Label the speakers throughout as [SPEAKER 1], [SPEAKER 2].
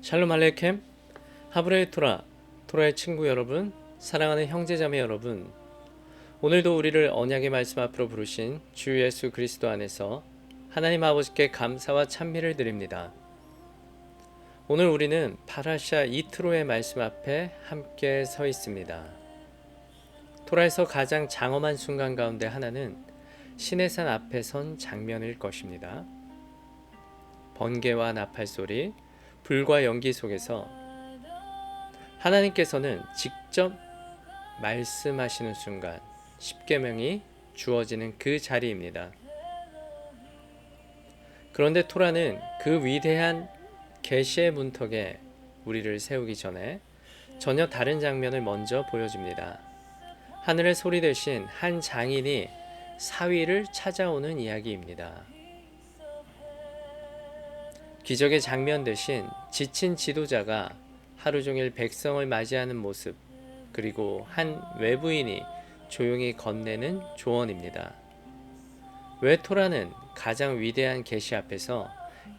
[SPEAKER 1] 샬롬 알레켐. 하브레의 토라의 친구 여러분, 사랑하는 형제자매 여러분, 오늘도 우리를 언약의 말씀 앞으로 부르신 주 예수 그리스도 안에서 하나님 아버지께 감사와 찬미를 드립니다. 오늘 우리는 파라샤 이트로의 말씀 앞에 함께 서 있습니다. 토라에서 가장 장엄한 순간 가운데 하나는 시내산 앞에 선 장면일 것입니다. 번개와 나팔 소리, 불과 연기 속에서 하나님께서는 직접 말씀하시는 순간 십계명이 주어지는 그 자리입니다. 그런데 토라는 그 위대한 계시의 문턱에 우리를 세우기 전에 전혀 다른 장면을 먼저 보여줍니다. 하늘의 소리 대신 한 장인이 사위를 찾아오는 이야기입니다. 기적의 장면 대신 지친 지도자가 하루 종일 백성을 맞이하는 모습, 그리고 한 외부인이 조용히 건네는 조언입니다. 왜 토라는 가장 위대한 계시 앞에서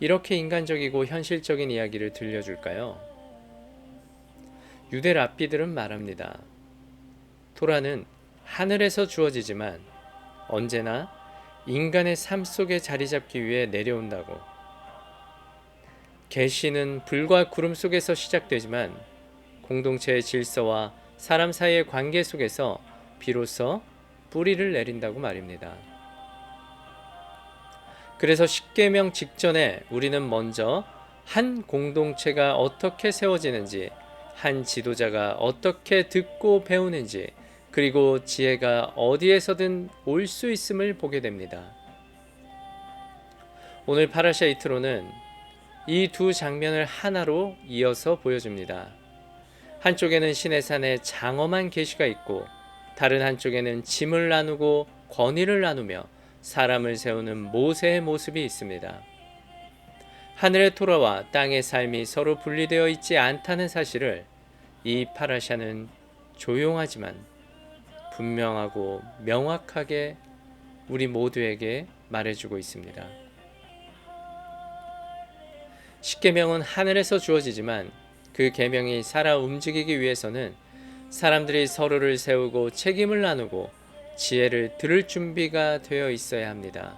[SPEAKER 1] 이렇게 인간적이고 현실적인 이야기를 들려줄까요? 유대 랍비들은 말합니다. 토라는 하늘에서 주어지지만 언제나 인간의 삶 속에 자리 잡기 위해 내려온다고. 계시는 불과 구름 속에서 시작되지만 공동체의 질서와 사람 사이의 관계 속에서 비로소 뿌리를 내린다고 말입니다. 그래서 십계명 직전에 우리는 먼저 한 공동체가 어떻게 세워지는지, 한 지도자가 어떻게 듣고 배우는지, 그리고 지혜가 어디에서든 올 수 있음을 보게 됩니다. 오늘 파라샤 이트로는 이 두 장면을 하나로 이어서 보여줍니다. 한쪽에는 시내산의 장엄한 계시가 있고, 다른 한쪽에는 짐을 나누고 권위를 나누며 사람을 세우는 모세의 모습이 있습니다. 하늘의 토라와 땅의 삶이 서로 분리되어 있지 않다는 사실을 이 파라샤는 조용하지만 분명하고 명확하게 우리 모두에게 말해주고 있습니다. 십계명은 하늘에서 주어지지만 그 계명이 살아 움직이기 위해서는 사람들이 서로를 세우고 책임을 나누고 지혜를 들을 준비가 되어 있어야 합니다.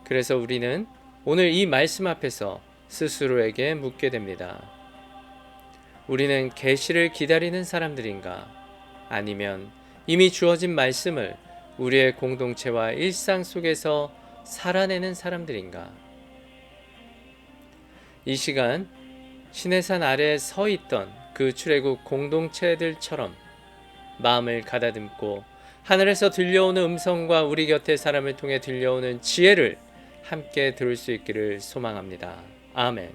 [SPEAKER 1] 그래서 우리는 오늘 이 말씀 앞에서 스스로에게 묻게 됩니다. 우리는 계시를 기다리는 사람들인가? 아니면 이미 주어진 말씀을 우리의 공동체와 일상 속에서 살아내는 사람들인가? 이 시간 시내산 아래에 서 있던 그 출애굽 공동체들처럼 마음을 가다듬고 하늘에서 들려오는 음성과 우리 곁의 사람을 통해 들려오는 지혜를 함께 들을 수 있기를 소망합니다. 아멘.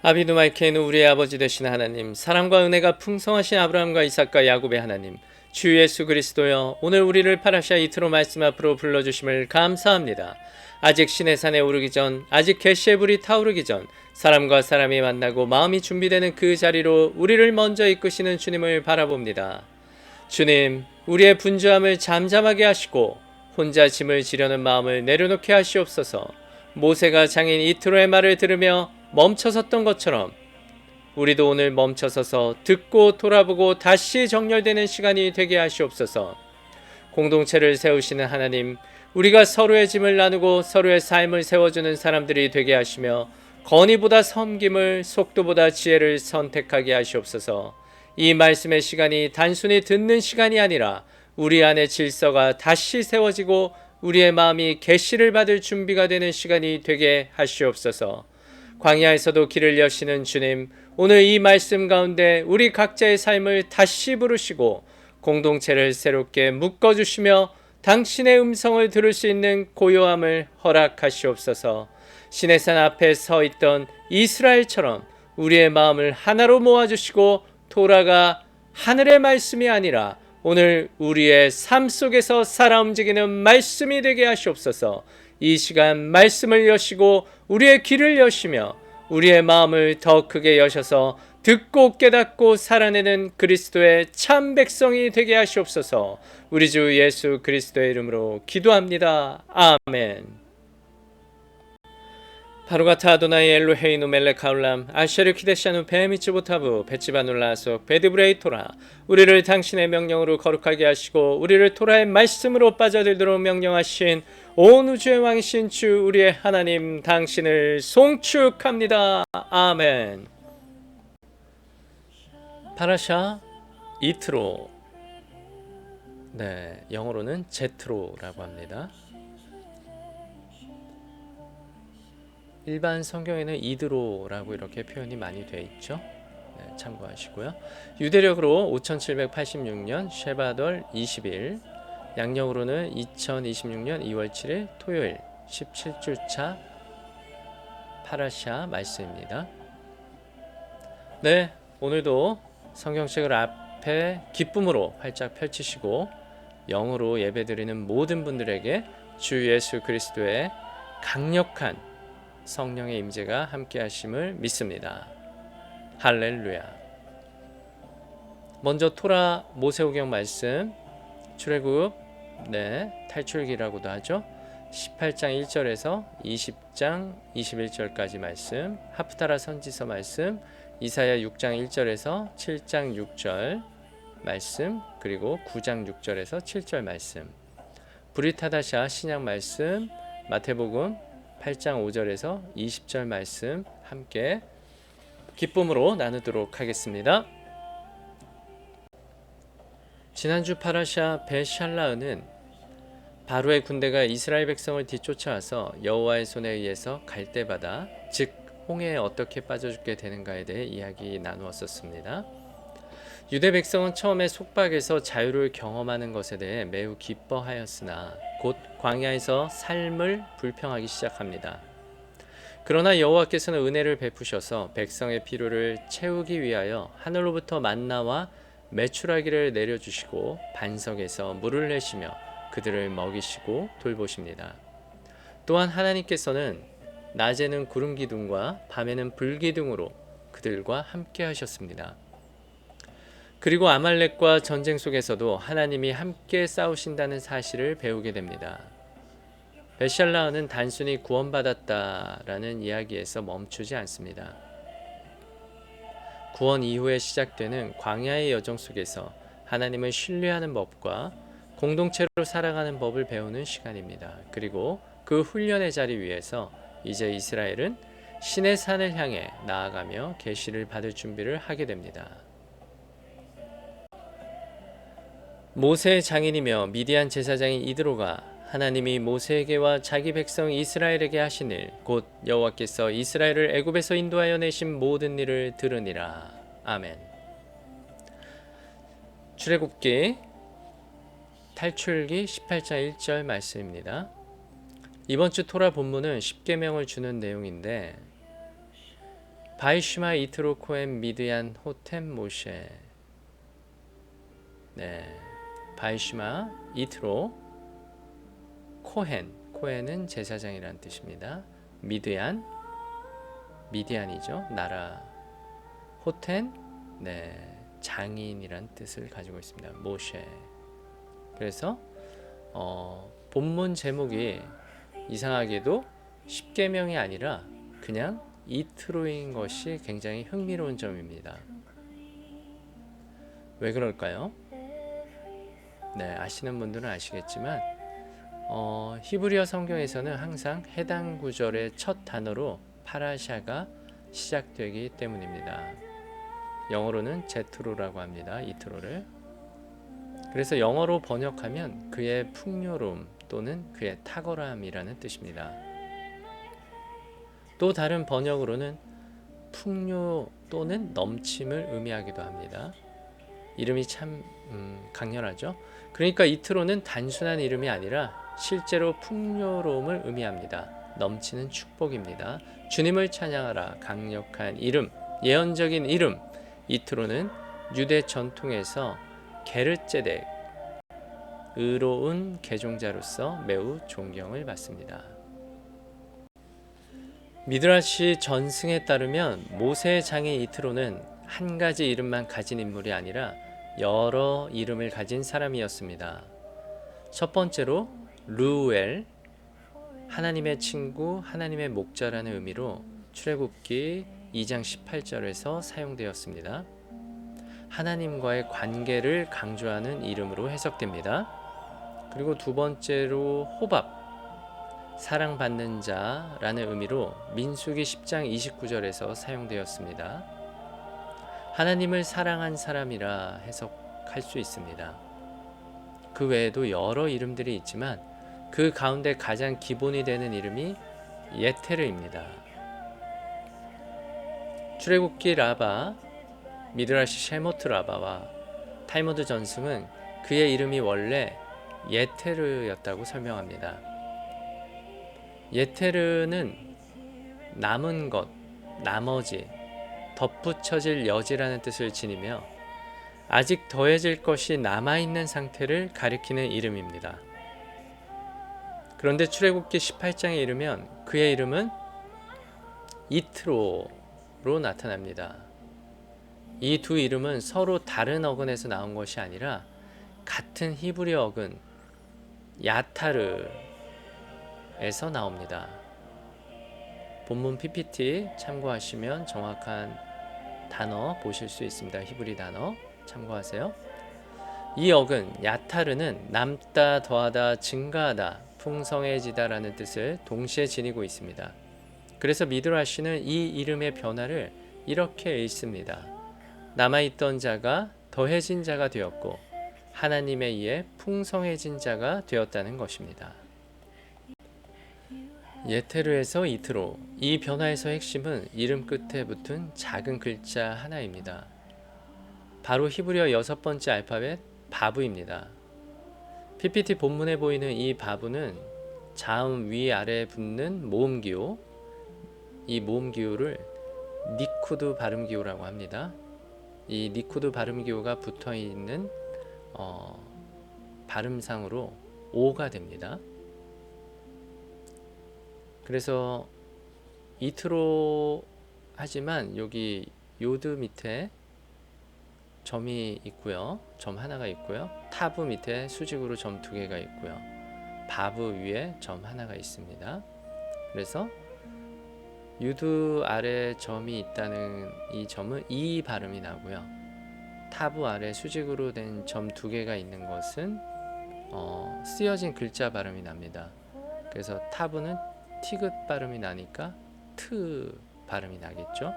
[SPEAKER 1] 아비누마이케는 우리의 아버지 되신 하나님, 사랑과 은혜가 풍성하신 아브라함과 이삭과 야곱의 하나님, 주 예수 그리스도여, 오늘 우리를 파라샤 이트로 말씀 앞으로 불러주심을 감사합니다. 아직 시내산에 오르기 전, 아직 계시의 불이 타오르기 전, 사람과 사람이 만나고 마음이 준비되는 그 자리로 우리를 먼저 이끄시는 주님을 바라봅니다. 주님, 우리의 분주함을 잠잠하게 하시고 혼자 짐을 지려는 마음을 내려놓게 하시옵소서. 모세가 장인 이트로의 말을 들으며 멈춰섰던 것처럼 우리도 오늘 멈춰서서 듣고 돌아보고 다시 정렬되는 시간이 되게 하시옵소서. 공동체를 세우시는 하나님, 우리가 서로의 짐을 나누고 서로의 삶을 세워주는 사람들이 되게 하시며 건의보다 섬김을, 속도보다 지혜를 선택하게 하시옵소서. 이 말씀의 시간이 단순히 듣는 시간이 아니라 우리 안의 질서가 다시 세워지고 우리의 마음이 계시를 받을 준비가 되는 시간이 되게 하시옵소서. 광야에서도 길을 여시는 주님, 오늘 이 말씀 가운데 우리 각자의 삶을 다시 부르시고 공동체를 새롭게 묶어주시며 당신의 음성을 들을 수 있는 고요함을 허락하시옵소서. 시내산 앞에 서 있던 이스라엘처럼 우리의 마음을 하나로 모아주시고 토라가 하늘의 말씀이 아니라 오늘 우리의 삶 속에서 살아 움직이는 말씀이 되게 하시옵소서. 이 시간 말씀을 여시고 우리의 귀를 여시며 우리의 마음을 더 크게 여셔서 듣고 깨닫고 살아내는 그리스도의 참 백성이 되게 하시옵소서. 우리 주 예수 그리스도의 이름으로 기도합니다. 아멘. 바루가타 아도나이 엘로헤이누 멜레카울람 아샤르 키데샤누 베미츠보타부 베치바눌라속 베드브레이토라. 우리를 당신의 명령으로 거룩하게 하시고 우리를 토라의 말씀으로 빠져들도록 명령하신 온 우주의 왕이신 주 우리의 하나님 당신을 송축합니다. 아멘. 파라샤 이트로, 영어로는 제트로라고 합니다. 일반 성경에는 이드로라고 이렇게 표현이 많이 되어 있죠. 참고하시고요. 유대력으로 5786년 쉐바덜 20일, 양력으로는 2026년 2월 7일 토요일 17주차 파라샤 말씀입니다. 오늘도 성경책을 앞에 기쁨으로 활짝 펼치시고 영으로 예배드리는 모든 분들에게 주 예수 그리스도의 강력한 성령의 임재가 함께 하심을 믿습니다. 할렐루야. 먼저 토라 모세오경 말씀, 출애굽 탈출기라고도 하죠. 18장 1절에서 20장 21절까지 말씀, 하프타라 선지서 말씀, 이사야 6장 1절에서 7장 6절 말씀, 그리고 9장 6절에서 7절 말씀, 브리타다샤 신약 말씀, 마태복음 8장 5절에서 20절 말씀 함께 기쁨으로 나누도록 하겠습니다. 지난주 파라샤 베샬라은은 바로의 군대가 이스라엘 백성을 뒤쫓아와서 여호와의 손에 의해서 갈대바다, 즉 홍해에 어떻게 빠져 죽게 되는가에 대해 이야기 나누었었습니다. 유대 백성은 처음에 속박에서 자유를 경험하는 것에 대해 매우 기뻐하였으나 곧 광야에서 삶을 불평하기 시작합니다. 그러나 여호와께서는 은혜를 베푸셔서 백성의 필요를 채우기 위하여 하늘로부터 만나와 메추라기를 내려주시고 반석에서 물을 내시며 그들을 먹이시고 돌보십니다. 또한 하나님께서는 낮에는 구름 기둥과 밤에는 불 기둥으로 그들과 함께 하셨습니다. 그리고 아말렉과 전쟁 속에서도 하나님이 함께 싸우신다는 사실을 배우게 됩니다. 베샬라은은 단순히 구원받았다라는 이야기에서 멈추지 않습니다. 구원 이후에 시작되는 광야의 여정 속에서 하나님을 신뢰하는 법과 공동체로 살아가는 법을 배우는 시간입니다. 그리고 그 훈련의 자리 위에서 이제 이스라엘은 신의 산을 향해 나아가며 계시를 받을 준비를 하게 됩니다. 모세의 장인이며 미디안 제사장인 이드로가 하나님이 모세에게와 자기 백성 이스라엘에게 하신 일, 곧 여호와께서 이스라엘을 애굽에서 인도하여 내신 모든 일을 들으니라. 아멘. 출애굽기 탈출기 18장 1절 말씀입니다. 이번 주 토라 본문은 십계명을 주는 내용인데, 바이슈마 이트로 코엔 미드얀 호템 모셰, 바이슈마 이트로 코헨은 제사장이라는 뜻입니다. 미디안이죠, 나라. 호텐, 장인이란 뜻을 가지고 있습니다. 모셰. 그래서 본문 제목이 이상하게도 십계명이 아니라 그냥 이트로인 것이 굉장히 흥미로운 점입니다. 왜 그럴까요? 아시는 분들은 아시겠지만 히브리어 성경에서는 항상 해당 구절의 첫 단어로 파라샤가 시작되기 때문입니다. 영어로는 제트로라고 합니다. 이트로를. 그래서 영어로 번역하면 그의 풍요로움 또는 그의 탁월함이라는 뜻입니다. 또 다른 번역으로는 풍요 또는 넘침을 의미하기도 합니다. 이름이 참 강렬하죠. 그러니까 이트로는 단순한 이름이 아니라 실제로 풍요로움을 의미합니다. 넘치는 축복입니다. 주님을 찬양하라. 강력한 이름, 예언적인 이름. 이트로는 유대 전통에서 게르ጼ덱, 의로운 계종자로서 매우 존경을 받습니다. 미드라시 전승에 따르면 모세의 장인 이트로는 한 가지 이름만 가진 인물이 아니라 여러 이름을 가진 사람이었습니다. 첫 번째로 루엘, 하나님의 친구, 하나님의 목자라는 의미로 출애굽기 2장 18절에서 사용되었습니다. 하나님과의 관계를 강조하는 이름으로 해석됩니다. 그리고 두 번째로 호밥, 사랑받는 자라는 의미로 민수기 10장 29절에서 사용되었습니다. 하나님을 사랑한 사람이라 해석할 수 있습니다. 그 외에도 여러 이름들이 있지만 그 가운데 가장 기본이 되는 이름이 예테르입니다. 출애굽기 라바, 미드라시 셰모트 라바와 탈무드 전승은 그의 이름이 원래 예테르였다고 설명합니다. 예테르는 남은 것, 나머지, 덧붙여질 여지라는 뜻을 지니며 아직 더해질 것이 남아있는 상태를 가리키는 이름입니다. 그런데 출애굽기 18장에 이르면 그의 이름은 이트로로 나타납니다. 이 두 이름은 서로 다른 어근에서 나온 것이 아니라 같은 히브리 어근 야타르에서 나옵니다. 본문 PPT 참고하시면 정확한 단어 보실 수 있습니다. 히브리 단어 참고하세요. 이 어근 야타르는 남다, 더하다, 증가하다, 풍성해지다라는 뜻을 동시에 지니고 있습니다. 그래서 미드라시는 이 이름의 변화를 이렇게 읽습니다. 남아있던 자가 더해진 자가 되었고 하나님에 의해 풍성해진 자가 되었다는 것입니다. 예테르에서 이트로, 이 변화에서 핵심은 이름 끝에 붙은 작은 글자 하나입니다. 바로 히브리어 6번째 알파벳 바브입니다. PPT 본문에 보이는 이 바브는 자음 위아래에 붙는 모음기호, 이 모음기호를 니쿠드 발음기호라고 합니다. 이 니쿠드 발음기호가 붙어있는 발음상으로 O가 됩니다. 그래서 이트로 하지만 여기 요드 밑에 점이 있고요. 점 하나가 있고요. 타브 밑에 수직으로 점 2개가 있고요. 바브 위에 점 하나가 있습니다. 그래서 유드 아래 점이 있다는 이 점은 이 발음이 나고요. 타브 아래 수직으로 된 점 2개가 있는 것은 쓰여진 글자 발음이 납니다. 그래서 타브는 티귿 발음이 나니까 트 발음이 나겠죠.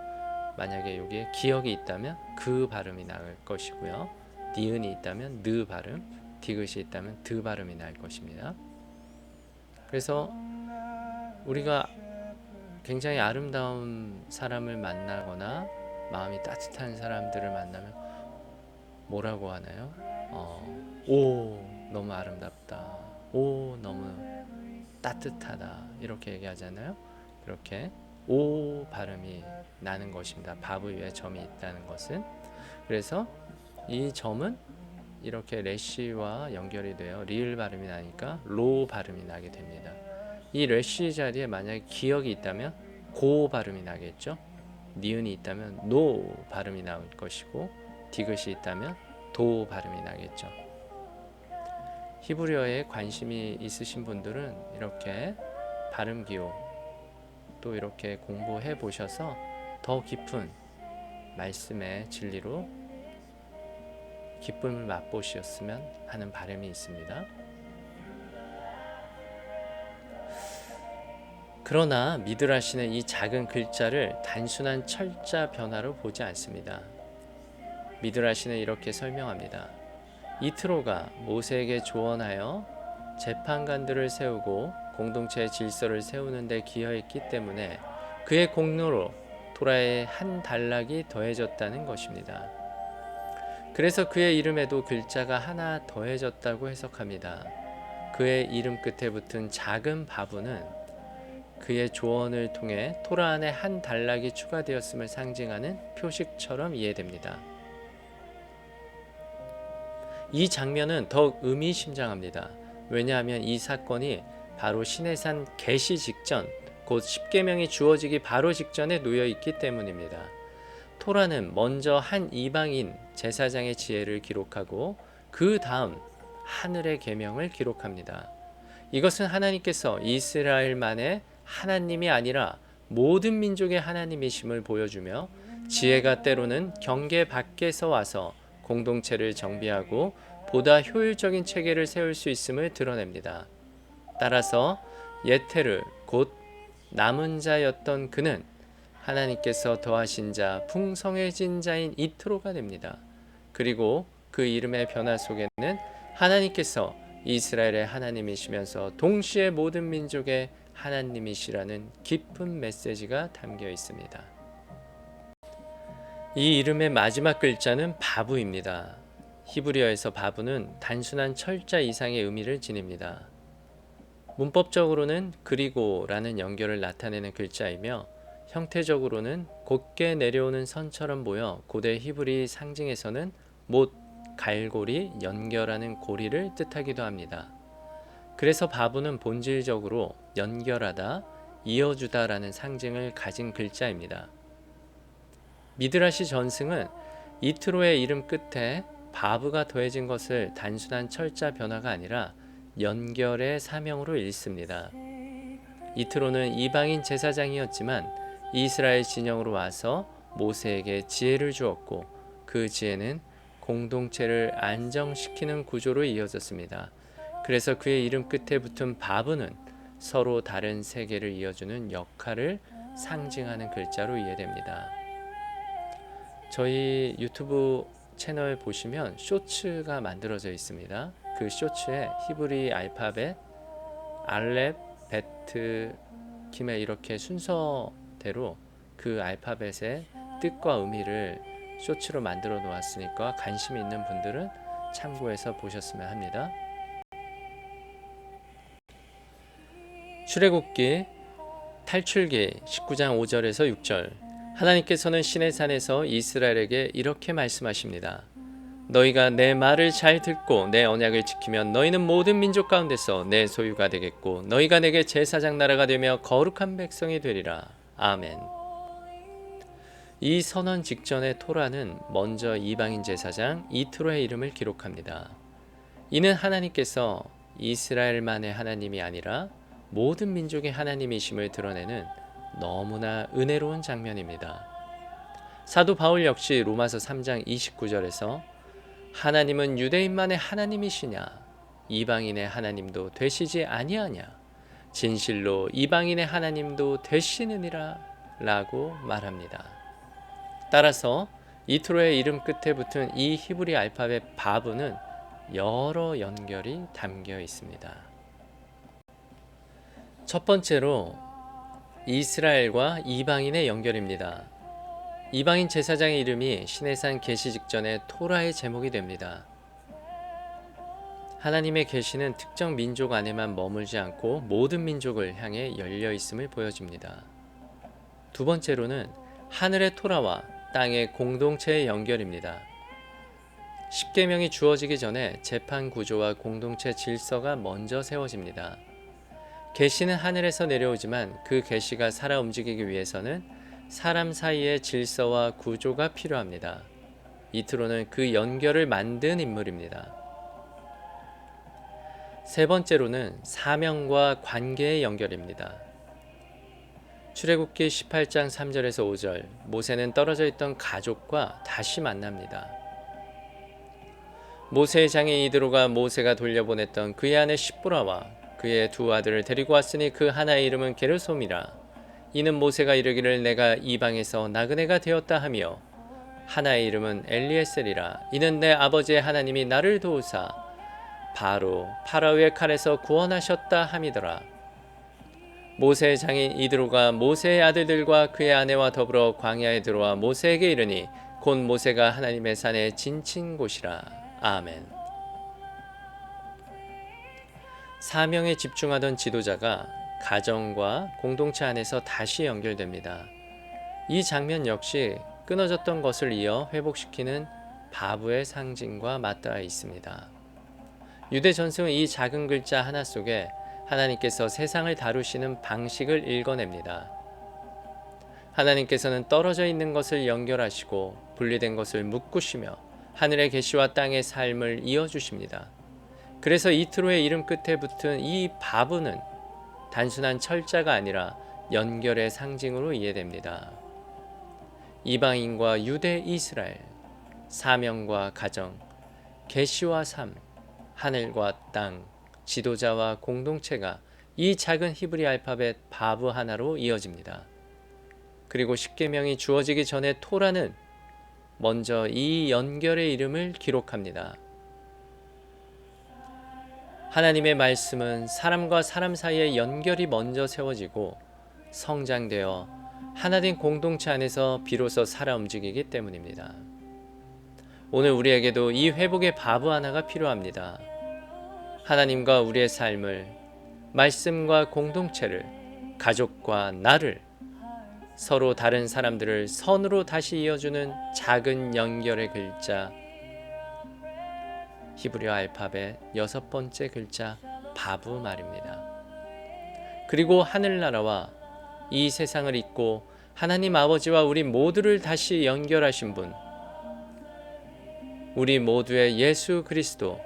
[SPEAKER 1] 만약에 여기에 기역이 있다면 그 발음이 나올 것이고요. 니은이 있다면 느 발음, 디귿이 있다면 드 발음이 날 것입니다. 그래서 우리가 굉장히 아름다운 사람을 만나거나 마음이 따뜻한 사람들을 만나면 뭐라고 하나요? 오, 너무 아름답다. 오, 너무 따뜻하다. 이렇게 얘기하잖아요. 그렇게 오 발음이 나는 것입니다. 바브 위에 점이 있다는 것은. 그래서 이 점은 이렇게 레시와 연결이 되어 리을 발음이 나니까 로 발음이 나게 됩니다. 이 레시 자리에 만약에 기역이 있다면 고 발음이 나겠죠. 니은이 있다면 노 발음이 나올 것이고 디귿이 있다면 도 발음이 나겠죠. 히브리어에 관심이 있으신 분들은 이렇게 발음 기호 또 이렇게 공부해 보셔서 더 깊은 말씀의 진리로 기쁨을 맛보셨으면 하는 바람이 있습니다. 그러나 미드라시는 이 작은 글자를 단순한 철자 변화로 보지 않습니다. 미드라시는 이렇게 설명합니다. 이트로가 모세에게 조언하여 재판관들을 세우고 공동체의 질서를 세우는 데 기여했기 때문에 그의 공로로 토라의 한 단락이 더해졌다는 것입니다. 그래서 그의 이름에도 글자가 하나 더해졌다고 해석합니다. 그의 이름 끝에 붙은 작은 바브는 그의 조언을 통해 토라 안에 한 단락이 추가되었음을 상징하는 표식처럼 이해됩니다. 이 장면은 더욱 의미심장합니다. 왜냐하면 이 사건이 바로 시내산 개시 직전, 곧 십계명이 주어지기 바로 직전에 놓여 있기 때문입니다. 토라는 먼저 한 이방인 제사장의 지혜를 기록하고 그 다음 하늘의 계명을 기록합니다. 이것은 하나님께서 이스라엘만의 하나님이 아니라 모든 민족의 하나님이심을 보여주며 지혜가 때로는 경계 밖에서 와서 공동체를 정비하고 보다 효율적인 체계를 세울 수 있음을 드러냅니다. 따라서 예테르 곧 남은 자였던 그는 하나님께서 더하신 자 풍성해진 자인 이트로가 됩니다. 그리고 그 이름의 변화 속에는 하나님께서 이스라엘의 하나님이시면서 동시에 모든 민족의 하나님이시라는 깊은 메시지가 담겨 있습니다. 이 이름의 마지막 글자는 바부입니다. 히브리어에서 바부는 단순한 철자 이상의 의미를 지닙니다. 문법적으로는 그리고라는 연결을 나타내는 글자이며 형태적으로는 곧게 내려오는 선처럼 보여 고대 히브리 상징에서는 못, 갈고리, 연결하는 고리를 뜻하기도 합니다. 그래서 바부는 본질적으로 연결하다, 이어주다라는 상징을 가진 글자입니다. 미드라시 전승은 이트로의 이름 끝에 바브가 더해진 것을 단순한 철자 변화가 아니라 연결의 사명으로 읽습니다. 이트로는 이방인 제사장이었지만 이스라엘 진영으로 와서 모세에게 지혜를 주었고 그 지혜는 공동체를 안정시키는 구조로 이어졌습니다. 그래서 그의 이름 끝에 붙은 바브는 서로 다른 세계를 이어주는 역할을 상징하는 글자로 이해됩니다. 저희 유튜브 채널 보시면 쇼츠가 만들어져 있습니다. 그 쇼츠에 히브리 알파벳, 알렙, 베트, 기메 이렇게 순서대로 그 알파벳의 뜻과 의미를 쇼츠로 만들어 놓았으니까 관심 있는 분들은 참고해서 보셨으면 합니다. 출애굽기 탈출기 19장 5절에서 6절 하나님께서는 시내산에서 이스라엘에게 이렇게 말씀하십니다. 너희가 내 말을 잘 듣고 내 언약을 지키면 너희는 모든 민족 가운데서 내 소유가 되겠고 너희가 내게 제사장 나라가 되며 거룩한 백성이 되리라. 아멘. 이 선언 직전의 토라는 먼저 이방인 제사장 이트로의 이름을 기록합니다. 이는 하나님께서 이스라엘만의 하나님이 아니라 모든 민족의 하나님이심을 드러내는 너무나 은혜로운 장면입니다. 사도 바울 역시 로마서 3장 29절에서 하나님은 유대인만의 하나님이시냐 이방인의 하나님도 되시지 아니하냐 진실로 이방인의 하나님도 되시느니라 라고 말합니다. 따라서 이트로의 이름 끝에 붙은 이 히브리 알파벳 바브는 여러 연결이 담겨 있습니다. 첫 번째로 이스라엘과 이방인의 연결입니다. 이방인 제사장의 이름이 시내산 계시 직전에 토라의 제목이 됩니다. 하나님의 계시는 특정 민족 안에만 머물지 않고 모든 민족을 향해 열려 있음을 보여줍니다. 두 번째로는 하늘의 토라와 땅의 공동체의 연결입니다. 십계명이 주어지기 전에 재판 구조와 공동체 질서가 먼저 세워집니다. 계시는 하늘에서 내려오지만 그 계시가 살아 움직이기 위해서는 사람 사이의 질서와 구조가 필요합니다. 이트로는 그 연결을 만든 인물입니다. 세 번째로는 사명과 관계의 연결입니다. 출애굽기 18장 3절에서 5절 모세는 떨어져 있던 가족과 다시 만납니다. 모세의 장인 이드로가 모세가 돌려보냈던 그의 아내 십보라와 그의 두 아들을 데리고 왔으니 그 하나의 이름은 게르솜이라. 이는 모세가 이르기를 내가 이방에서 나그네가 되었다 하며 하나의 이름은 엘리에셀이라. 이는 내 아버지의 하나님이 나를 도우사 바로 파라오의 칼에서 구원하셨다 함이더라. 모세의 장인 이드로가 모세의 아들들과 그의 아내와 더불어 광야에 들어와 모세에게 이르니 곧 모세가 하나님의 산에 진친 곳이라. 아멘. 사명에 집중하던 지도자가 가정과 공동체 안에서 다시 연결됩니다. 이 장면 역시 끊어졌던 것을 이어 회복시키는 바브의 상징과 맞닿아 있습니다. 유대 전승은 이 작은 글자 하나 속에 하나님께서 세상을 다루시는 방식을 읽어냅니다. 하나님께서는 떨어져 있는 것을 연결하시고 분리된 것을 묶으시며 하늘의 계시와 땅의 삶을 이어주십니다. 그래서 이트로의 이름 끝에 붙은 이 바브는 단순한 철자가 아니라 연결의 상징으로 이해됩니다. 이방인과 유대 이스라엘, 사명과 가정, 계시와 삶, 하늘과 땅, 지도자와 공동체가 이 작은 히브리 알파벳 바브 하나로 이어집니다. 그리고 십계명이 주어지기 전에 토라는 먼저 이 연결의 이름을 기록합니다. 하나님의 말씀은 사람과 사람 사이의 연결이 먼저 세워지고 성장되어 하나된 공동체 안에서 비로소 살아 움직이기 때문입니다. 오늘 우리에게도 이 회복의 바브 하나가 필요합니다. 하나님과 우리의 삶을, 말씀과 공동체를, 가족과 나를, 서로 다른 사람들을 선으로 다시 이어주는 작은 연결의 글자, 히브리어 알파벳 6번째 글자 바브 말입니다. 그리고 하늘나라와 이 세상을 잇고 하나님 아버지와 우리 모두를 다시 연결하신 분, 우리 모두의 예수 그리스도,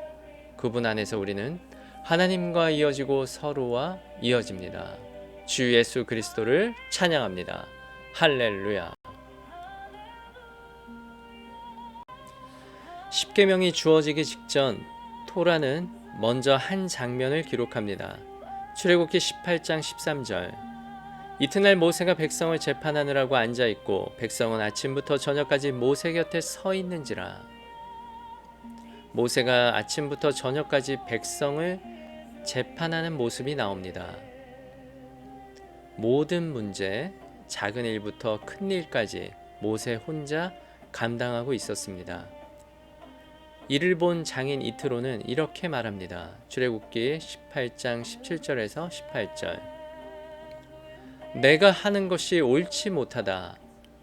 [SPEAKER 1] 그분 안에서 우리는 하나님과 이어지고 서로와 이어집니다. 주 예수 그리스도를 찬양합니다. 할렐루야. 십계명이 주어지기 직전 토라는 먼저 한 장면을 기록합니다. 출애굽기 18장 13절. 이튿날 모세가 백성을 재판하느라고 앉아있고 백성은 아침부터 저녁까지 모세 곁에 서 있는지라. 모세가 아침부터 저녁까지 백성을 재판하는 모습이 나옵니다. 모든 문제, 작은 일부터 큰 일까지 모세 혼자 감당하고 있었습니다. 이를 본 장인 이트로는 이렇게 말합니다. 출애굽기 18장 17절에서 18절. 내가 하는 것이 옳지 못하다.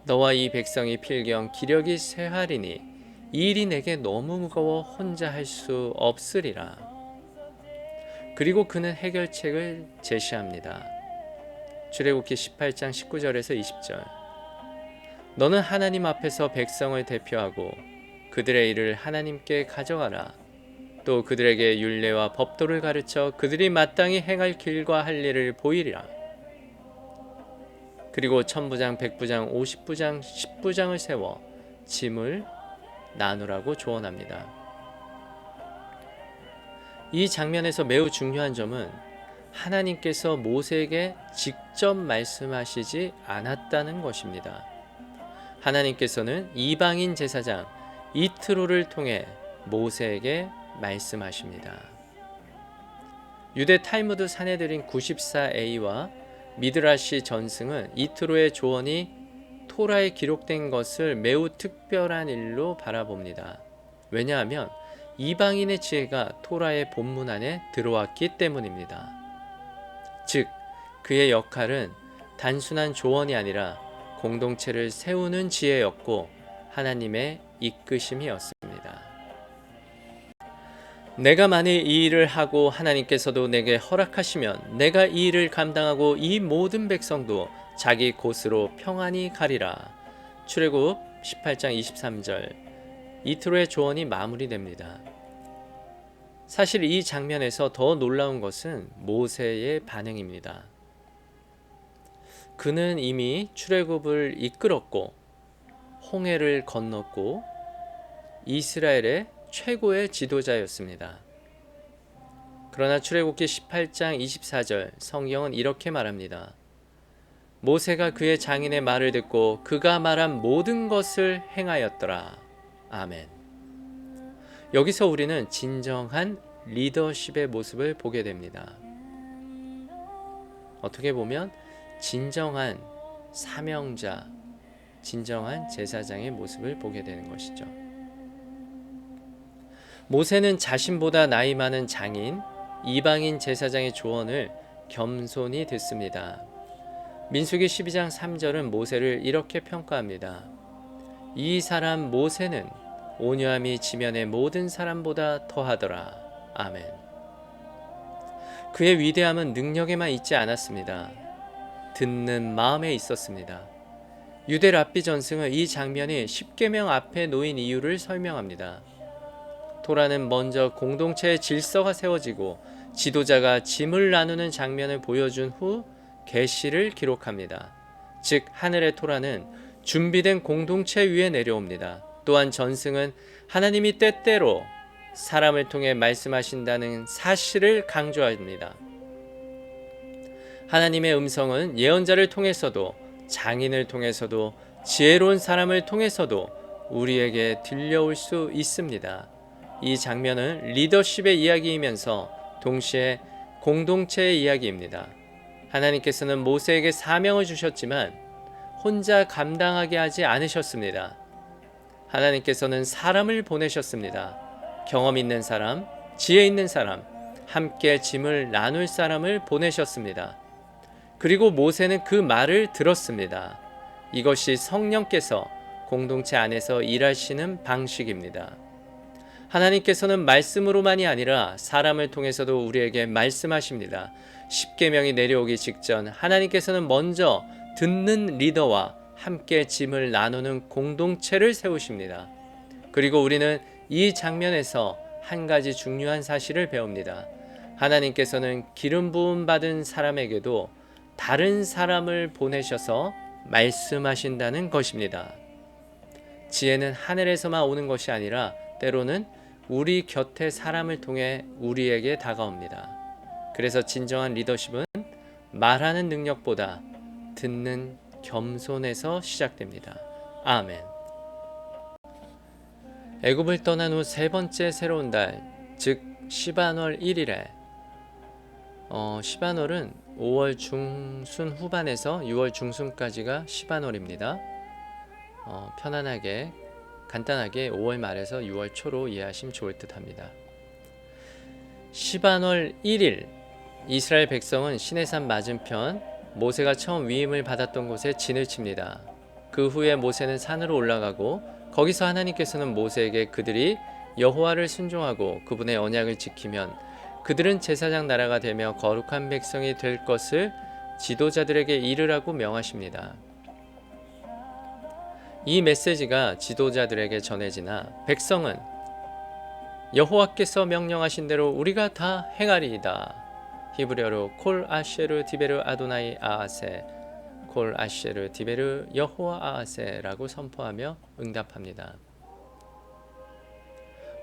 [SPEAKER 1] 너와 이 백성이 필경 기력이 쇠하리니 이 일이 내게 너무 무거워 혼자 할 수 없으리라. 그리고 그는 해결책을 제시합니다. 출애굽기 18장 19절에서 20절. 너는 하나님 앞에서 백성을 대표하고 그들의 일을 하나님께 가져가라. 또 그들에게 율례와 법도를 가르쳐 그들이 마땅히 행할 길과 할 일을 보이리라. 그리고 천부장, 백부장, 50부장, 10부장을 세워 짐을 나누라고 조언합니다. 이 장면에서 매우 중요한 점은 하나님께서 모세에게 직접 말씀하시지 않았다는 것입니다. 하나님께서는 이방인 제사장 이트로를 통해 모세에게 말씀하십니다. 유대 탈무드 사내들인 94A와 미드라시 전승은 이트로의 조언이 토라에 기록된 것을 매우 특별한 일로 바라봅니다. 왜냐하면 이방인의 지혜가 토라의 본문 안에 들어왔기 때문입니다. 즉, 그의 역할은 단순한 조언이 아니라 공동체를 세우는 지혜였고 하나님의 이끄심이었습니다. 내가 만일 이 일을 하고 하나님께서도 내게 허락하시면 내가 이 일을 감당하고 이 모든 백성도 자기 곳으로 평안히 가리라. 출애굽 18장 23절. 이트로의 조언이 마무리됩니다. 사실 이 장면에서 더 놀라운 것은 모세의 반응입니다. 그는 이미 출애굽을 이끌었고 홍해를 건넜고 이스라엘의 최고의 지도자였습니다. 그러나 출애굽기 18장 24절 성경은 이렇게 말합니다. 모세가 그의 장인의 말을 듣고 그가 말한 모든 것을 행하였더라. 아멘. 여기서 우리는 진정한 리더십의 모습을 보게 됩니다. 어떻게 보면 진정한 사명자, 진정한 제사장의 모습을 보게 되는 것이죠. 모세는 자신보다 나이 많은 장인, 이방인 제사장의 조언을 겸손히 듣습니다. 민수기 12장 3절은 모세를 이렇게 평가합니다. 이 사람 모세는 온유함이 지면의 모든 사람보다 더하더라. 아멘. 그의 위대함은 능력에만 있지 않았습니다. 듣는 마음에 있었습니다. 유대 랍비 전승은 이 장면이 십계명 앞에 놓인 이유를 설명합니다. 토라는 먼저 공동체의 질서가 세워지고 지도자가 짐을 나누는 장면을 보여준 후 계시를 기록합니다. 즉 하늘의 토라는 준비된 공동체 위에 내려옵니다. 또한 전승은 하나님이 때때로 사람을 통해 말씀하신다는 사실을 강조합니다. 하나님의 음성은 예언자를 통해서도, 장인을 통해서도, 지혜로운 사람을 통해서도 우리에게 들려올 수 있습니다. 이 장면은 리더십의 이야기이면서 동시에 공동체의 이야기입니다. 하나님께서는 모세에게 사명을 주셨지만 혼자 감당하게 하지 않으셨습니다. 하나님께서는 사람을 보내셨습니다. 경험 있는 사람, 지혜 있는 사람, 함께 짐을 나눌 사람을 보내셨습니다. 그리고 모세는 그 말을 들었습니다. 이것이 성령께서 공동체 안에서 일하시는 방식입니다. 하나님께서는 말씀으로만이 아니라 사람을 통해서도 우리에게 말씀하십니다. 십계명이 내려오기 직전 하나님께서는 먼저 듣는 리더와 함께 짐을 나누는 공동체를 세우십니다. 그리고 우리는 이 장면에서 한 가지 중요한 사실을 배웁니다. 하나님께서는 기름 부음 받은 사람에게도 다른 사람을 보내셔서 말씀하신다는 것입니다. 지혜는 하늘에서만 오는 것이 아니라 때로는 우리 곁에 사람을 통해 우리에게 다가옵니다. 그래서 진정한 리더십은 말하는 능력보다 듣는 겸손에서 시작됩니다. 아멘. 애굽을 떠난 후 세 번째 새로운 달, 즉 시반월 1일에 시반월은 5월 중순 후반에서 6월 중순까지가 시반월입니다. 편안하게 간단하게 5월 말에서 6월 초로 이해하시면 좋을 듯합니다. 시반월 1일 이스라엘 백성은 시내산 맞은편 모세가 처음 위임을 받았던 곳에 진을 칩니다. 그 후에 모세는 산으로 올라가고 거기서 하나님께서는 모세에게 그들이 여호와를 순종하고 그분의 언약을 지키면 그들은 제사장 나라가 되며 거룩한 백성이 될 것을 지도자들에게 이르라고 명하십니다. 이 메시지가 지도자들에게 전해지나 백성은 여호와께서 명령하신 대로 우리가 다 행하리이다. 히브리어로 콜 아쉐르 디베르 아도나이 아하세, 콜 아쉐르 디베르 여호와 아하세라고 선포하며 응답합니다.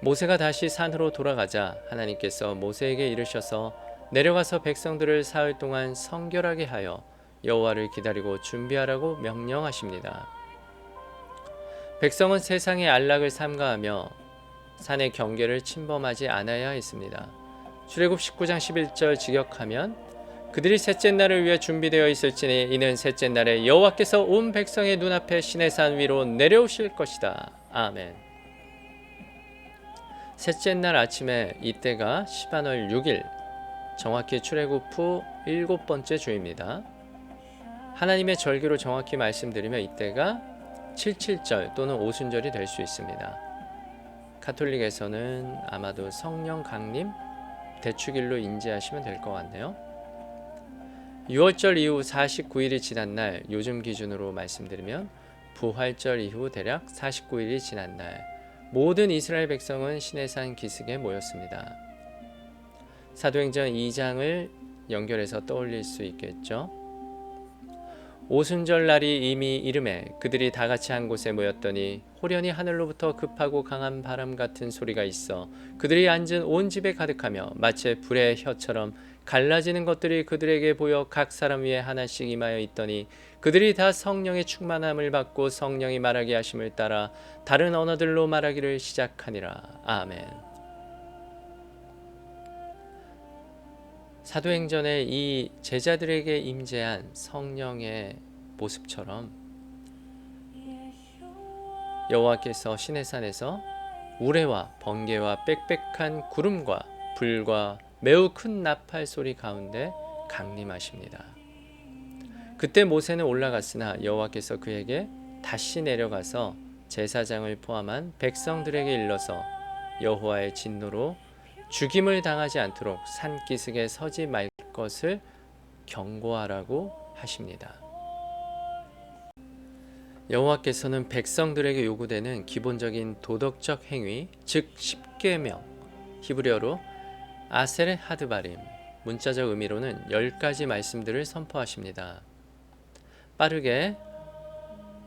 [SPEAKER 1] 모세가 다시 산으로 돌아가자 하나님께서 모세에게 이르셔서 내려가서 백성들을 사흘 동안 성결하게 하여 여호와를 기다리고 준비하라고 명령하십니다. 백성은 세상의 안락을 삼가하며 산의 경계를 침범하지 않아야 했습니다. 출애굽 19장 11절 직역하면 그들이 셋째 날을 위해 준비되어 있을지니 이는 셋째 날에 여호와께서 온 백성의 눈앞에 시내산 위로 내려오실 것이다. 아멘. 셋째 날 아침에 이때가 시반월 6일, 정확히 출애굽 후 7번째 주입니다. 하나님의 절기로 정확히 말씀드리면 이때가 77절 또는 오순절이 될 수 있습니다. 가톨릭에서는 아마도 성령 강림 대축일로 인지하시면 될 것 같네요. 6월절 이후 49일이 지난 날, 요즘 기준으로 말씀드리면 부활절 이후 대략 49일이 지난 날, 모든 이스라엘 백성은 시내산 기슭에 모였습니다. 사도행전 2장을 연결해서 떠올릴 수 있겠죠. 오순절 날이 이미 이름에 그들이 다 같이 한 곳에 모였더니 호련히 하늘로부터 급하고 강한 바람 같은 소리가 있어 그들이 앉은 온 집에 가득하며 마치 불의 혀처럼 갈라지는 것들이 그들에게 보여 각 사람 위에 하나씩 임하여 있더니 그들이 다 성령의 충만함을 받고 성령이 말하게 하심을 따라 다른 언어들로 말하기를 시작하니라. 아멘. 사도행전의 이 제자들에게 임재한 성령의 모습처럼 여호와께서 시내산에서 우레와 번개와 빽빽한 구름과 불과 매우 큰 나팔 소리 가운데 강림하십니다. 그때 모세는 올라갔으나 여호와께서 그에게 다시 내려가서 제사장을 포함한 백성들에게 일러서 여호와의 진노로 죽임을 당하지 않도록 산기슭에 서지 말 것을 경고하라고 하십니다. 여호와께서는 백성들에게 요구되는 기본적인 도덕적 행위, 즉 십계명, 히브리어로 아세레 하드바림, 문자적 의미로는 10가지 말씀들을 선포하십니다. 빠르게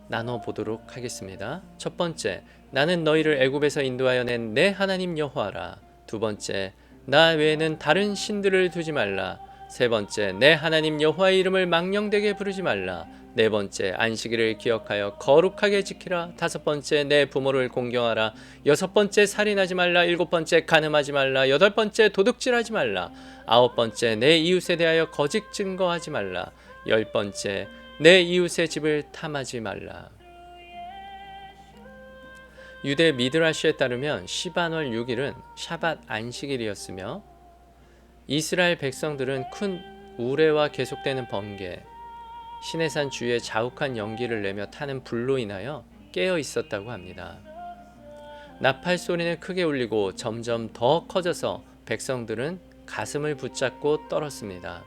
[SPEAKER 1] 나눠보도록 하겠습니다. 첫 번째, 나는 너희를 애굽에서 인도하여 낸 내 하나님 여호와라. 두 번째, 나 외에는 다른 신들을 두지 말라. 세 번째, 내 하나님 여호와의 이름을 망령되게 부르지 말라. 네 번째, 안식일을 기억하여 거룩하게 지키라. 다섯 번째, 내 부모를 공경하라. 여섯 번째, 살인하지 말라. 일곱 번째, 간음하지 말라. 여덟 번째, 도둑질하지 말라. 아홉 번째, 내 이웃에 대하여 거짓 증거하지 말라. 열 번째, 내 이웃의 집을 탐하지 말라. 유대 미드라시에 따르면 시반월 6일은 샤밧 안식일이었으며 이스라엘 백성들은 큰 우레와 계속되는 번개, 시내산 주위에 자욱한 연기를 내며 타는 불로 인하여 깨어 있었다고 합니다. 나팔 소리는 크게 울리고 점점 더 커져서 백성들은 가슴을 붙잡고 떨었습니다.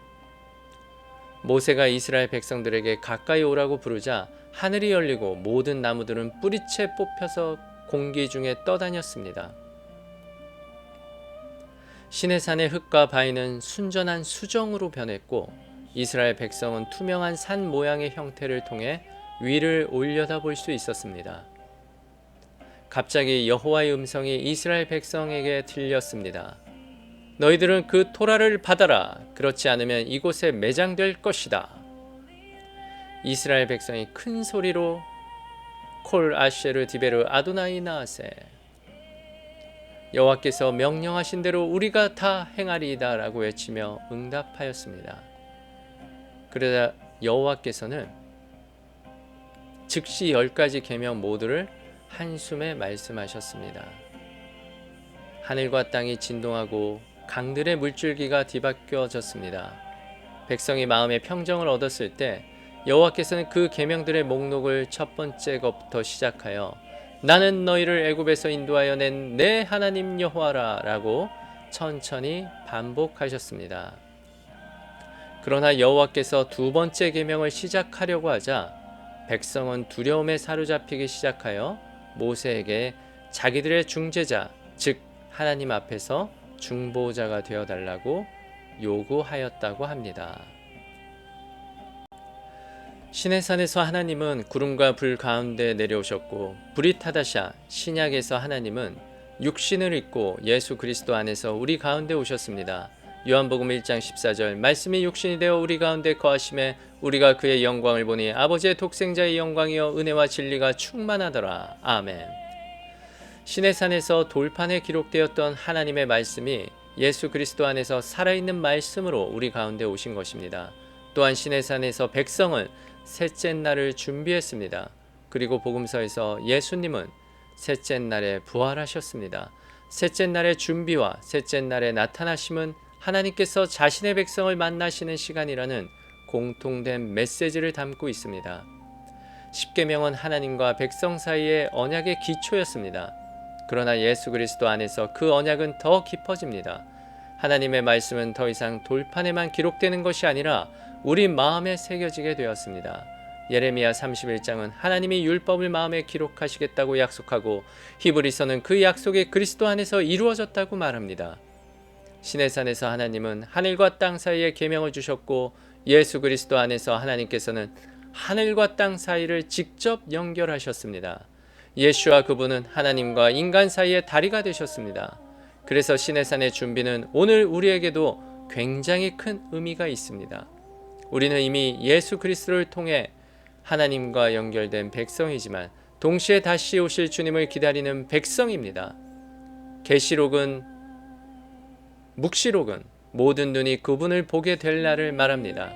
[SPEAKER 1] 모세가 이스라엘 백성들에게 가까이 오라고 부르자 하늘이 열리고 모든 나무들은 뿌리채 뽑혀서 공기 중에 떠다녔습니다. 시내산의 흙과 바위는 순전한 수정으로 변했고 이스라엘 백성은 투명한 산 모양의 형태를 통해 위를 올려다볼 수 있었습니다. 갑자기 여호와의 음성이 이스라엘 백성에게 들렸습니다. 너희들은 그 토라를 받아라. 그렇지 않으면 이곳에 매장될 것이다. 이스라엘 백성이 큰 소리로 콜 아쉐르 디베르 아도나이 나세, 여호와께서 명령하신 대로 우리가 다 행하리이다 라고 외치며 응답하였습니다. 그러자 여호와께서는 즉시 10가지 계명 모두를 한숨에 말씀하셨습니다. 하늘과 땅이 진동하고 강들의 물줄기가 뒤바뀌어졌습니다. 백성이 마음의 평정을 얻었을 때 여호와께서는 그 계명들의 목록을 첫 번째 것부터 시작하여 나는 너희를 애굽에서 인도하여 낸 내 하나님 여호와라 라고 천천히 반복하셨습니다. 그러나 여호와께서 두 번째 계명을 시작하려고 하자 백성은 두려움에 사로잡히기 시작하여 모세에게 자기들의 중재자, 즉 하나님 앞에서 중보자가 되어달라고 요구하였다고 합니다. 시내산에서 하나님은 구름과 불 가운데 내려오셨고 브릿하다샤 신약에서 하나님은 육신을 입고 예수 그리스도 안에서 우리 가운데 오셨습니다. 요한복음 1장 14절 말씀이 육신이 되어 우리 가운데 거하심에 우리가 그의 영광을 보니 아버지의 독생자의 영광이여 은혜와 진리가 충만하더라. 아멘. 시내산에서 돌판에 기록되었던 하나님의 말씀이 예수 그리스도 안에서 살아있는 말씀으로 우리 가운데 오신 것입니다. 또한 시내산에서 백성은 셋째 날을 준비했습니다. 그리고 복음서에서 예수님은 셋째 날에 부활하셨습니다. 셋째 날의 준비와 셋째 날의 나타나심은 하나님께서 자신의 백성을 만나시는 시간이라는 공통된 메시지를 담고 있습니다. 십계명은 하나님과 백성 사이의 언약의 기초였습니다. 그러나 예수 그리스도 안에서 그 언약은 더 깊어집니다. 하나님의 말씀은 더 이상 돌판에만 기록되는 것이 아니라 우리 마음에 새겨지게 되었습니다. 예레미야 31장은 하나님이 율법을 마음에 기록하시겠다고 약속하고 히브리서는 그 약속이 그리스도 안에서 이루어졌다고 말합니다. 시내산에서 하나님은 하늘과 땅 사이에 계명을 주셨고 예수 그리스도 안에서 하나님께서는 하늘과 땅 사이를 직접 연결하셨습니다. 예수와 그분은 하나님과 인간 사이의 다리가 되셨습니다. 그래서 시내산의 준비는 오늘 우리에게도 굉장히 큰 의미가 있습니다. 우리는 이미 예수 그리스도를 통해 하나님과 연결된 백성이지만 동시에 다시 오실 주님을 기다리는 백성입니다. 계시록은 묵시록은 모든 눈이 그분을 보게 될 날을 말합니다.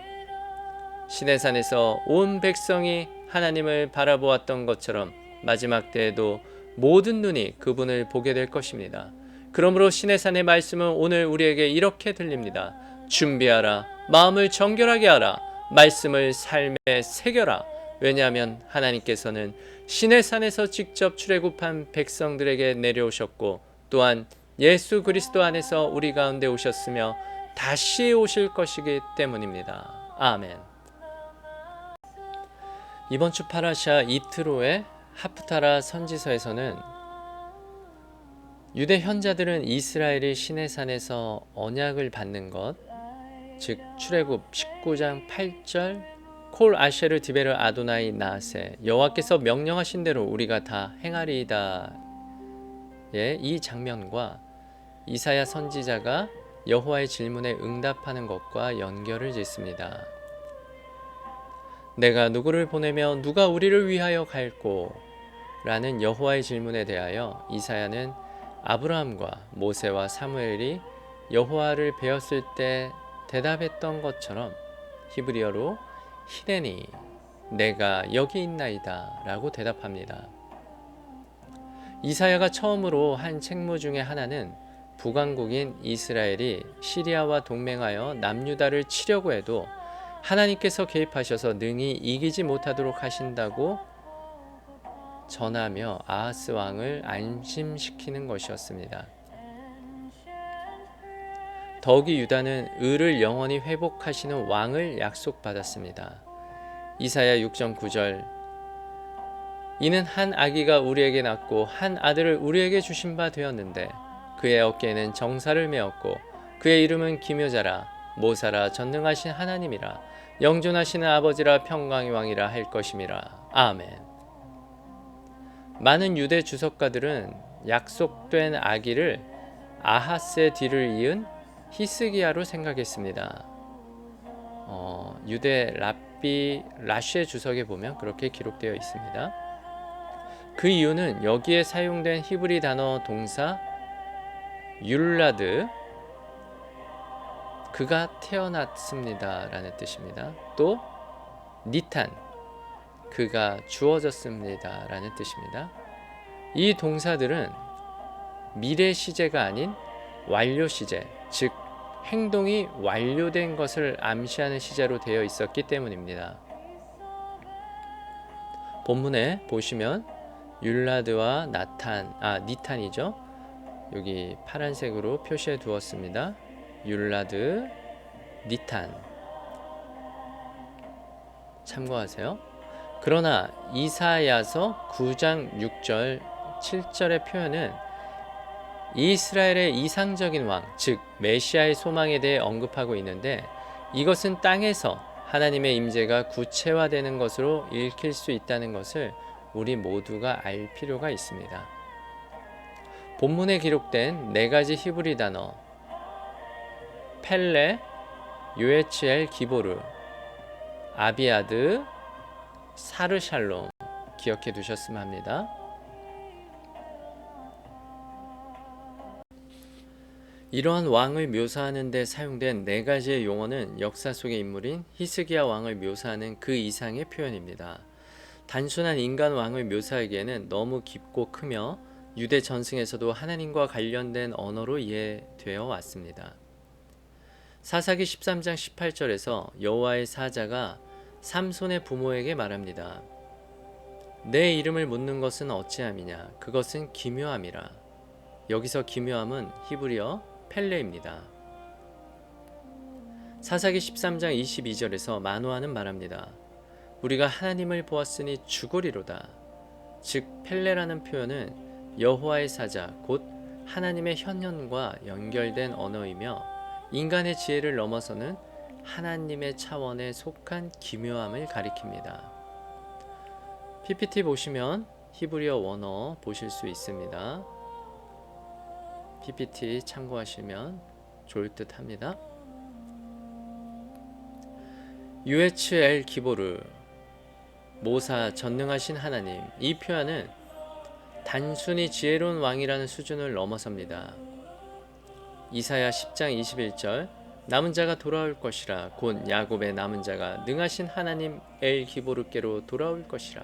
[SPEAKER 1] 시내산에서 온 백성이 하나님을 바라보았던 것처럼 마지막 때에도 모든 눈이 그분을 보게 될 것입니다. 그러므로 시내산의 말씀은 오늘 우리에게 이렇게 들립니다. 준비하라. 마음을 정결하게 하라. 말씀을 삶에 새겨라. 왜냐하면 하나님께서는 시내산에서 직접 출애굽한 백성들에게 내려오셨고 또한 예수 그리스도 안에서 우리 가운데 오셨으며 다시 오실 것이기 때문입니다. 아멘. 이번 주 파라샤 이트로의 하프타라 선지서에서는 유대 현자들은 이스라엘이 시내산에서 언약을 받는 것, 즉 출애굽 19장 8절 콜 아셰르 디베르 아도나이 나세 여호와께서 명령하신 대로 우리가 다 행하리이다. 이 장면과 이사야 선지자가 여호와의 질문에 응답하는 것과 연결을 짓습니다. 내가 누구를 보내며 누가 우리를 위하여 갈꼬? 라는 여호와의 질문에 대하여 이사야는 아브라함과 모세와 사무엘이 여호와를 배웠을 때 대답했던 것처럼 히브리어로 히네니 내가 여기 있나이다 라고 대답합니다. 이사야가 처음으로 한 책무 중에 하나는 북왕국인 이스라엘이 시리아와 동맹하여 남유다를 치려고 해도 하나님께서 개입하셔서 능히 이기지 못하도록 하신다고 전하며 아하스 왕을 안심시키는 것이었습니다. 더욱이 유다는 의를 영원히 회복하시는 왕을 약속받았습니다. 이사야 6장 9절 이는 한 아기가 우리에게 낳고 한 아들을 우리에게 주신 바 되었는데 그의 어깨에는 정사를 메었고 그의 이름은 기묘자라 모사라 전능하신 하나님이라 영존하시는 아버지라 평강의 왕이라 할 것임이라. 아멘. 많은 유대 주석가들은 약속된 아기를 아하스의 뒤를 이은 히스기야로 생각했습니다. 유대 랍비 라쉬의 주석에 보면 그렇게 기록되어 있습니다. 그 이유는 여기에 사용된 히브리 단어 동사 율라드 그가 태어났습니다 라는 뜻입니다. 또 니탄 그가 주어졌습니다 라는 뜻입니다. 이 동사들은 미래 시제가 아닌 완료 시제, 즉 행동이 완료된 것을 암시하는 시제로 되어 있었기 때문입니다. 본문에 보시면 율라드와 니탄이죠. 여기 파란색으로 표시해 두었습니다. 율라드, 니탄 참고하세요. 그러나 이사야서 9장 6절 7절의 표현은 이스라엘의 이상적인 왕, 즉 메시아의 소망에 대해 언급하고 있는데 이것은 땅에서 하나님의 임재가 구체화되는 것으로 읽힐 수 있다는 것을 우리 모두가 알 필요가 있습니다. 본문에 기록된 네 가지 히브리 단어 펠레, 요에츠엘 기보르, 아비아드, 사르샬롬 기억해 두셨으면 합니다. 이러한 왕을 묘사하는 데 사용된 네 가지의 용어는 역사 속의 인물인 히스기야 왕을 묘사하는 그 이상의 표현입니다. 단순한 인간 왕을 묘사하기에는 너무 깊고 크며 유대 전승에서도 하나님과 관련된 언어로 이해되어 왔습니다. 사사기 13장 18절에서 여호와의 사자가 삼손의 부모에게 말합니다. 내 이름을 묻는 것은 어찌함이냐? 그것은 기묘함이라. 여기서 기묘함은 히브리어 펠레입니다. 사사기 13장 22절에서 마노아는 말합니다. 우리가 하나님을 보았으니 죽으리로다. 즉 펠레라는 표현은 여호와의 사자 곧 하나님의 현현과 연결된 언어이며 인간의 지혜를 넘어서는 하나님의 차원에 속한 기묘함을 가리킵니다. PPT 보시면 히브리어 원어 보실 수 있습니다. PPT 참고하시면 좋을 듯 합니다. 유에츠엘 기보르 모사 전능하신 하나님, 이 표현은 단순히 지혜로운 왕이라는 수준을 넘어섭니다. 이사야 10장 21절 남은 자가 돌아올 것이라 곧 야곱의 남은 자가 능하신 하나님 엘 기보르께로 돌아올 것이라.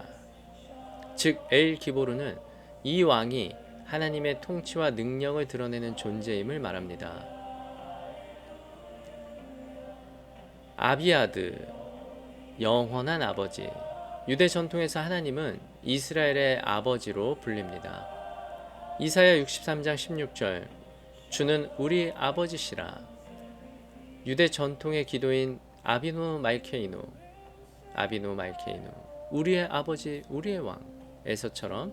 [SPEAKER 1] 즉 엘 기보르는 이 왕이 하나님의 통치와 능력을 드러내는 존재임을 말합니다. 아비아드 영원한 아버지. 유대 전통에서 하나님은 이스라엘의 아버지로 불립니다. 이사야 63장 16절 주는 우리 아버지시라. 유대 전통의 기도인 아비누 말케이누 우리의 아버지, 우리의 왕 에서처럼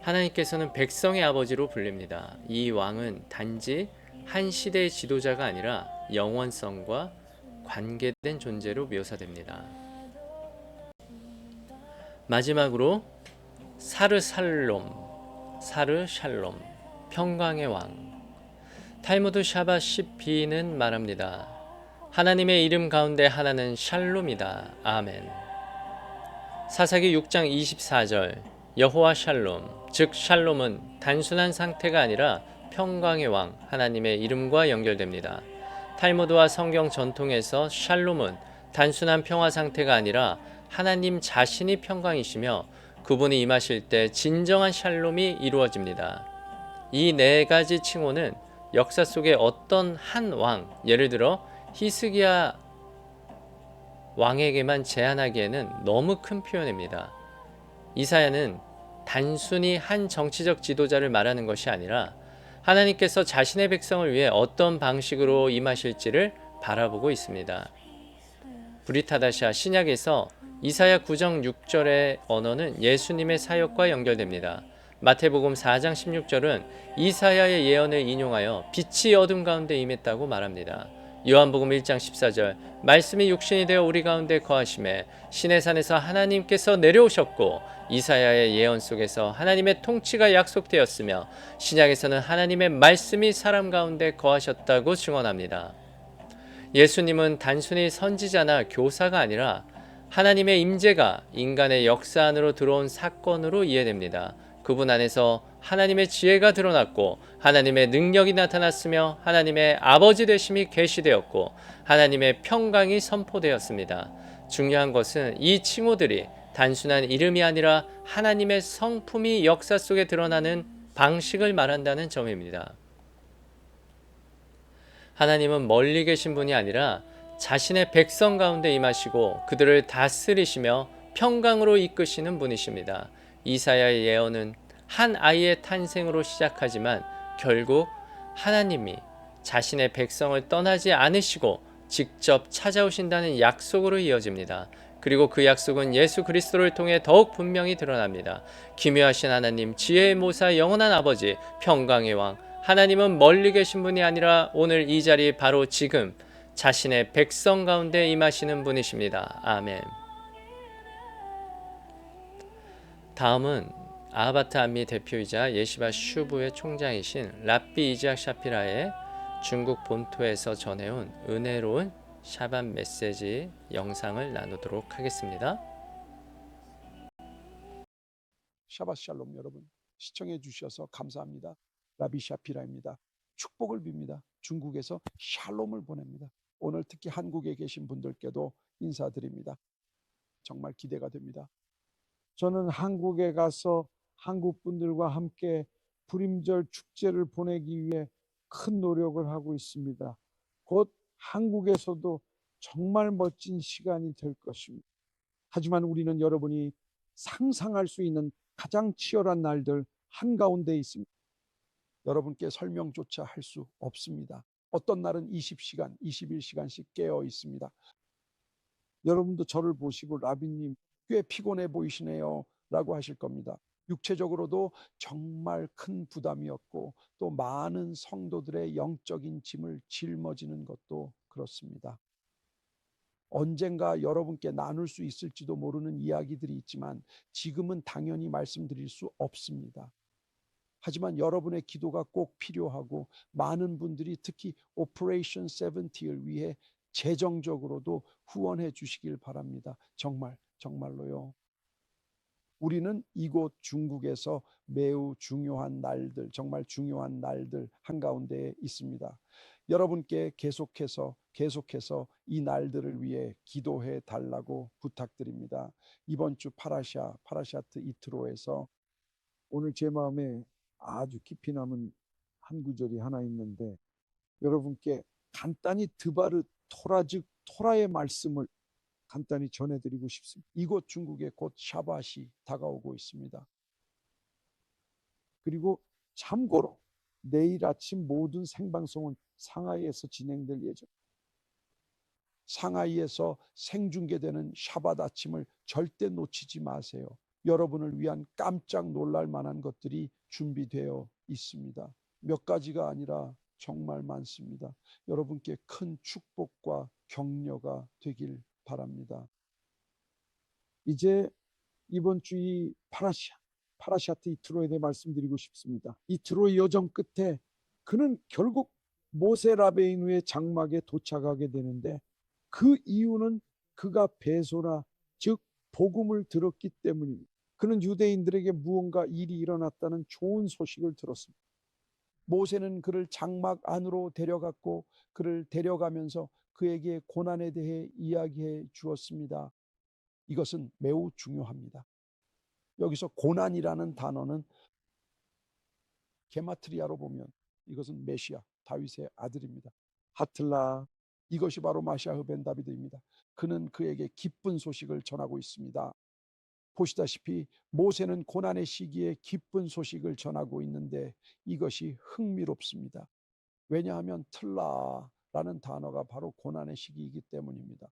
[SPEAKER 1] 하나님께서는 백성의 아버지로 불립니다. 이 왕은 단지 한 시대의 지도자가 아니라 영원성과 관계된 존재로 묘사됩니다. 마지막으로 사르샬롬, 평강의 왕. 탈무드 샤바 10b는 말합니다. 하나님의 이름 가운데 하나는 샬롬이다. 아멘. 사사기 6장 24절 여호와 샬롬, 즉 샬롬은 단순한 상태가 아니라 평강의 왕 하나님의 이름과 연결됩니다. 탈무드와 성경 전통에서 샬롬은 단순한 평화 상태가 아니라 하나님 자신이 평강이시며 그분이 임하실 때 진정한 샬롬이 이루어집니다. 이 네 가지 칭호는 역사 속에 어떤 한 왕, 예를 들어 히스기야 왕에게만 제한하기에는 너무 큰 표현입니다. 이사야는 단순히 한 정치적 지도자를 말하는 것이 아니라 하나님께서 자신의 백성을 위해 어떤 방식으로 임하실지를 바라보고 있습니다. 브리타다샤 신약에서 이사야 9장 6절의 언어는 예수님의 사역과 연결됩니다. 마태복음 4장 16절은 이사야의 예언을 인용하여 빛이 어둠 가운데 임했다고 말합니다. 요한복음 1장 14절 말씀이 육신이 되어 우리 가운데 거하심에 시내산에서 하나님께서 내려오셨고 이사야의 예언 속에서 하나님의 통치가 약속되었으며 신약에서는 하나님의 말씀이 사람 가운데 거하셨다고 증언합니다. 예수님은 단순히 선지자나 교사가 아니라 하나님의 임재가 인간의 역사 안으로 들어온 사건으로 이해됩니다. 그분 안에서 하나님의 지혜가 드러났고 하나님의 능력이 나타났으며 하나님의 아버지 되심이 계시되었고 하나님의 평강이 선포되었습니다. 중요한 것은 이 칭호들이 단순한 이름이 아니라 하나님의 성품이 역사 속에 드러나는 방식을 말한다는 점입니다. 하나님은 멀리 계신 분이 아니라 자신의 백성 가운데 임하시고 그들을 다스리시며 평강으로 이끄시는 분이십니다. 이사야의 예언은 한 아이의 탄생으로 시작하지만 결국 하나님이 자신의 백성을 떠나지 않으시고 직접 찾아오신다는 약속으로 이어집니다. 그리고 그 약속은 예수 그리스도를 통해 더욱 분명히 드러납니다. 기묘하신 하나님, 지혜의 모사, 영원한 아버지, 평강의 왕, 하나님은 멀리 계신 분이 아니라 오늘 이 자리 바로 지금 자신의 백성 가운데 임하시는 분이십니다. 아멘. 다음은 아하바트 암미 대표이자 예시바 슈브의 총장이신 랍비 이즈악 샤피라의 중국 본토에서 전해온 은혜로운 샤bat 메시지 영상을 나누도록 하겠습니다.
[SPEAKER 2] 샤ባት 샬롬. 여러분 시청해 주셔서 감사합니다. 라비 샤피라입니다. 축복을 빕니다. 중국에서 샬롬을 보냅니다. 오늘 특히 한국에 계신 분들께도 인사드립니다. 정말 기대가 됩니다. 저는 한국에 가서 한국 분들과 함께 불임절 축제를 보내기 위해 큰 노력을 하고 있습니다. 곧 한국에서도 정말 멋진 시간이 될 것입니다. 하지만 우리는 여러분이 상상할 수 있는 가장 치열한 날들 한가운데 있습니다. 여러분께 설명조차 할 수 없습니다. 어떤 날은 20시간, 21시간씩 깨어 있습니다. 여러분도 저를 보시고 라비님 꽤 피곤해 보이시네요 라고 하실 겁니다. 육체적으로도 정말 큰 부담이었고 또 많은 성도들의 영적인 짐을 짊어지는 것도 그렇습니다. 언젠가 여러분께 나눌 수 있을지도 모르는 이야기들이 있지만 지금은 당연히 말씀드릴 수 없습니다. 하지만 여러분의 기도가 꼭 필요하고 많은 분들이 특히 오퍼레이션 70을 위해 재정적으로도 후원해 주시길 바랍니다. 정말로요. 우리는 이곳 중국에서 매우 중요한 날들, 정말 중요한 날들 한가운데 있습니다. 여러분께 계속해서 이 날들을 위해 기도해 달라고 부탁드립니다. 이번 주 파라샤트 이트로에서 오늘 제 마음에 아주 깊이 남은 한 구절이 하나 있는데 여러분께 간단히 드바르 토라 즉 토라의 말씀을 간단히 전해드리고 싶습니다. 이곳 중국에 곧 샤밧이 다가오고 있습니다. 그리고 참고로 내일 아침 모든 생방송은 상하이에서 진행될 예정. 상하이에서 생중계되는 샤bat 아침을 절대 놓치지 마세요. 여러분을 위한 깜짝 놀랄 만한 것들이 준비되어 있습니다. 몇 가지가 아니라 정말 많습니다. 여러분께 큰 축복과 격려가 되길 바랍니다. 이제 이번 주 이 파라샤트 이트로에 대해 말씀드리고 싶습니다. 이트로의 여정 끝에 그는 결국 모세 라베이누의 장막에 도착하게 되는데, 그 이유는 그가 베소라, 즉 복음을 들었기 때문입니다. 그는 유대인들에게 무언가 일이 일어났다는 좋은 소식을 들었습니다. 모세는 그를 장막 안으로 데려갔고, 그를 데려가면서 그에게 고난에 대해 이야기해 주었습니다. 이것은 매우 중요합니다. 여기서 고난이라는 단어는 게마트리아로 보면 이것은 메시아, 다윗의 아들입니다. 하틀라, 이것이 바로 마시아흐 벤 다비드입니다. 그는 그에게 기쁜 소식을 전하고 있습니다. 보시다시피 모세는 고난의 시기에 기쁜 소식을 전하고 있는데, 이것이 흥미롭습니다. 왜냐하면 틀라라는 단어가 바로 고난의 시기이기 때문입니다.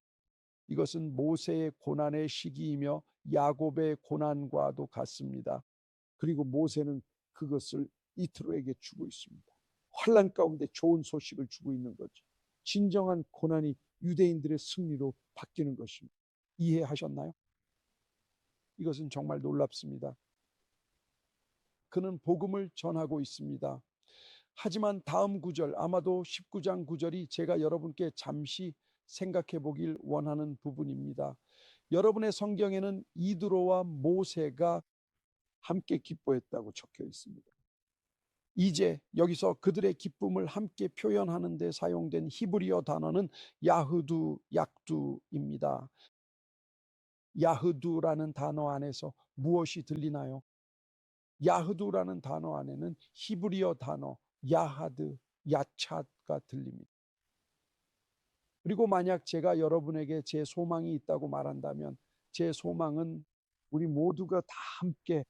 [SPEAKER 2] 이것은 모세의 고난의 시기이며 야곱의 고난과도 같습니다. 그리고 모세는 그것을 이트로에게 주고 있습니다. 환난 가운데 좋은 소식을 주고 있는 거죠. 진정한 고난이 유대인들의 승리로 바뀌는 것입니다. 이해하셨나요? 이것은 정말 놀랍습니다. 그는 복음을 전하고 있습니다. 하지만 다음 구절, 아마도 19장 9절이 제가 여러분께 잠시 생각해 보길 원하는 부분입니다. 여러분의 성경에는 이드로와 모세가 함께 기뻐했다고 적혀 있습니다. 이제 여기서 그들의 기쁨을 함께 표현하는 데 사용된 히브리어 단어는 야흐두, 약두입니다. 야흐두라는 단어 안에서 무엇이 들리나요? 야흐두라는 단어 안에는 히브리어 단어 야하드, 야찻가 들립니다. 그리고 만약 제가 여러분에게 제 소망이 있다고 말한다면, 제 소망은 우리 모두가 다 함께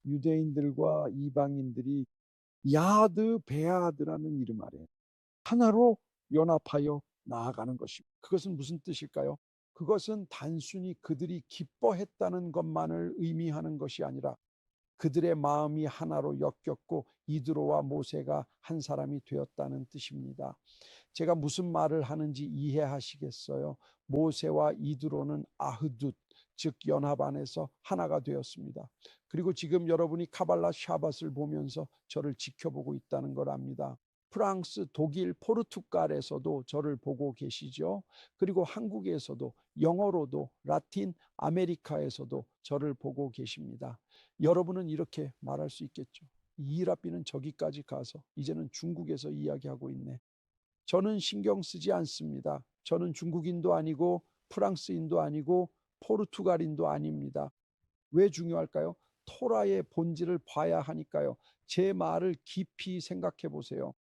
[SPEAKER 2] 유대인들과 이방인들이 야드 베아드라는 이름 아래 하나로 연합하여 나아가는 것입니다. 그것은 무슨 뜻일까요? 그것은 단순히 그들이 기뻐했다는 것만을 의미하는 것이 아니라 그들의 마음이 하나로 엮였고 이드로와 모세가 한 사람이 되었다는 뜻입니다. 제가 무슨 말을 하는지 이해하시겠어요? 모세와 이드로는 아흐둣, 즉 연합 안에서 하나가 되었습니다. 그리고 지금 여러분이 카발라 샤밧을 보면서 저를 지켜보고 있다는 걸 압니다. 프랑스, 독일, 포르투갈에서도 저를 보고 계시죠. 그리고 한국에서도, 영어로도, 라틴 아메리카에서도 저를 보고 계십니다. 여러분은 이렇게 말할 수 있겠죠. 이라비는 저기까지 가서 이제는 중국에서 이야기하고 있네. 저는 신경 쓰지 않습니다. 저는 중국인도 아니고 프랑스인도 아니고 포르투갈인도 아닙니다. 왜 중요할까요? 토라의 본질을 봐야 하니까요. 제 말을 깊이 생각해 보세요.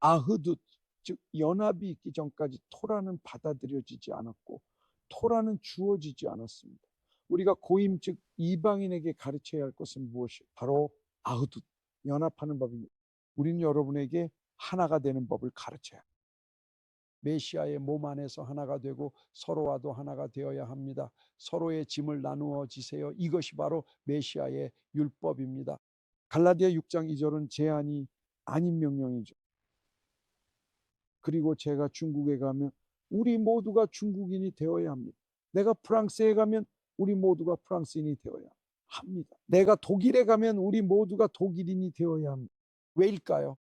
[SPEAKER 2] 아흐둣, 즉 연합이 있기 전까지 토라는 받아들여지지 않았고 토라는 주어지지 않았습니다. 우리가 고임, 즉 이방인에게 가르쳐야 할 것은 무엇이요? 바로 아흐둣, 연합하는 법입니다. 우리는 여러분에게 하나가 되는 법을 가르쳐야 합니다. 메시아의 몸 안에서 하나가 되고 서로와도 하나가 되어야 합니다. 서로의 짐을 나누어 지세요. 이것이 바로 메시아의 율법입니다. 갈라디아 6장 2절은 제한이 아닌 명령이죠. 그리고 제가 중국에 가면 우리 모두가 중국인이 되어야 합니다. 내가 프랑스에 가면 우리 모두가 프랑스인이 되어야 합니다. 내가 독일에 가면 우리 모두가 독일인이 되어야 합니다. 왜일까요?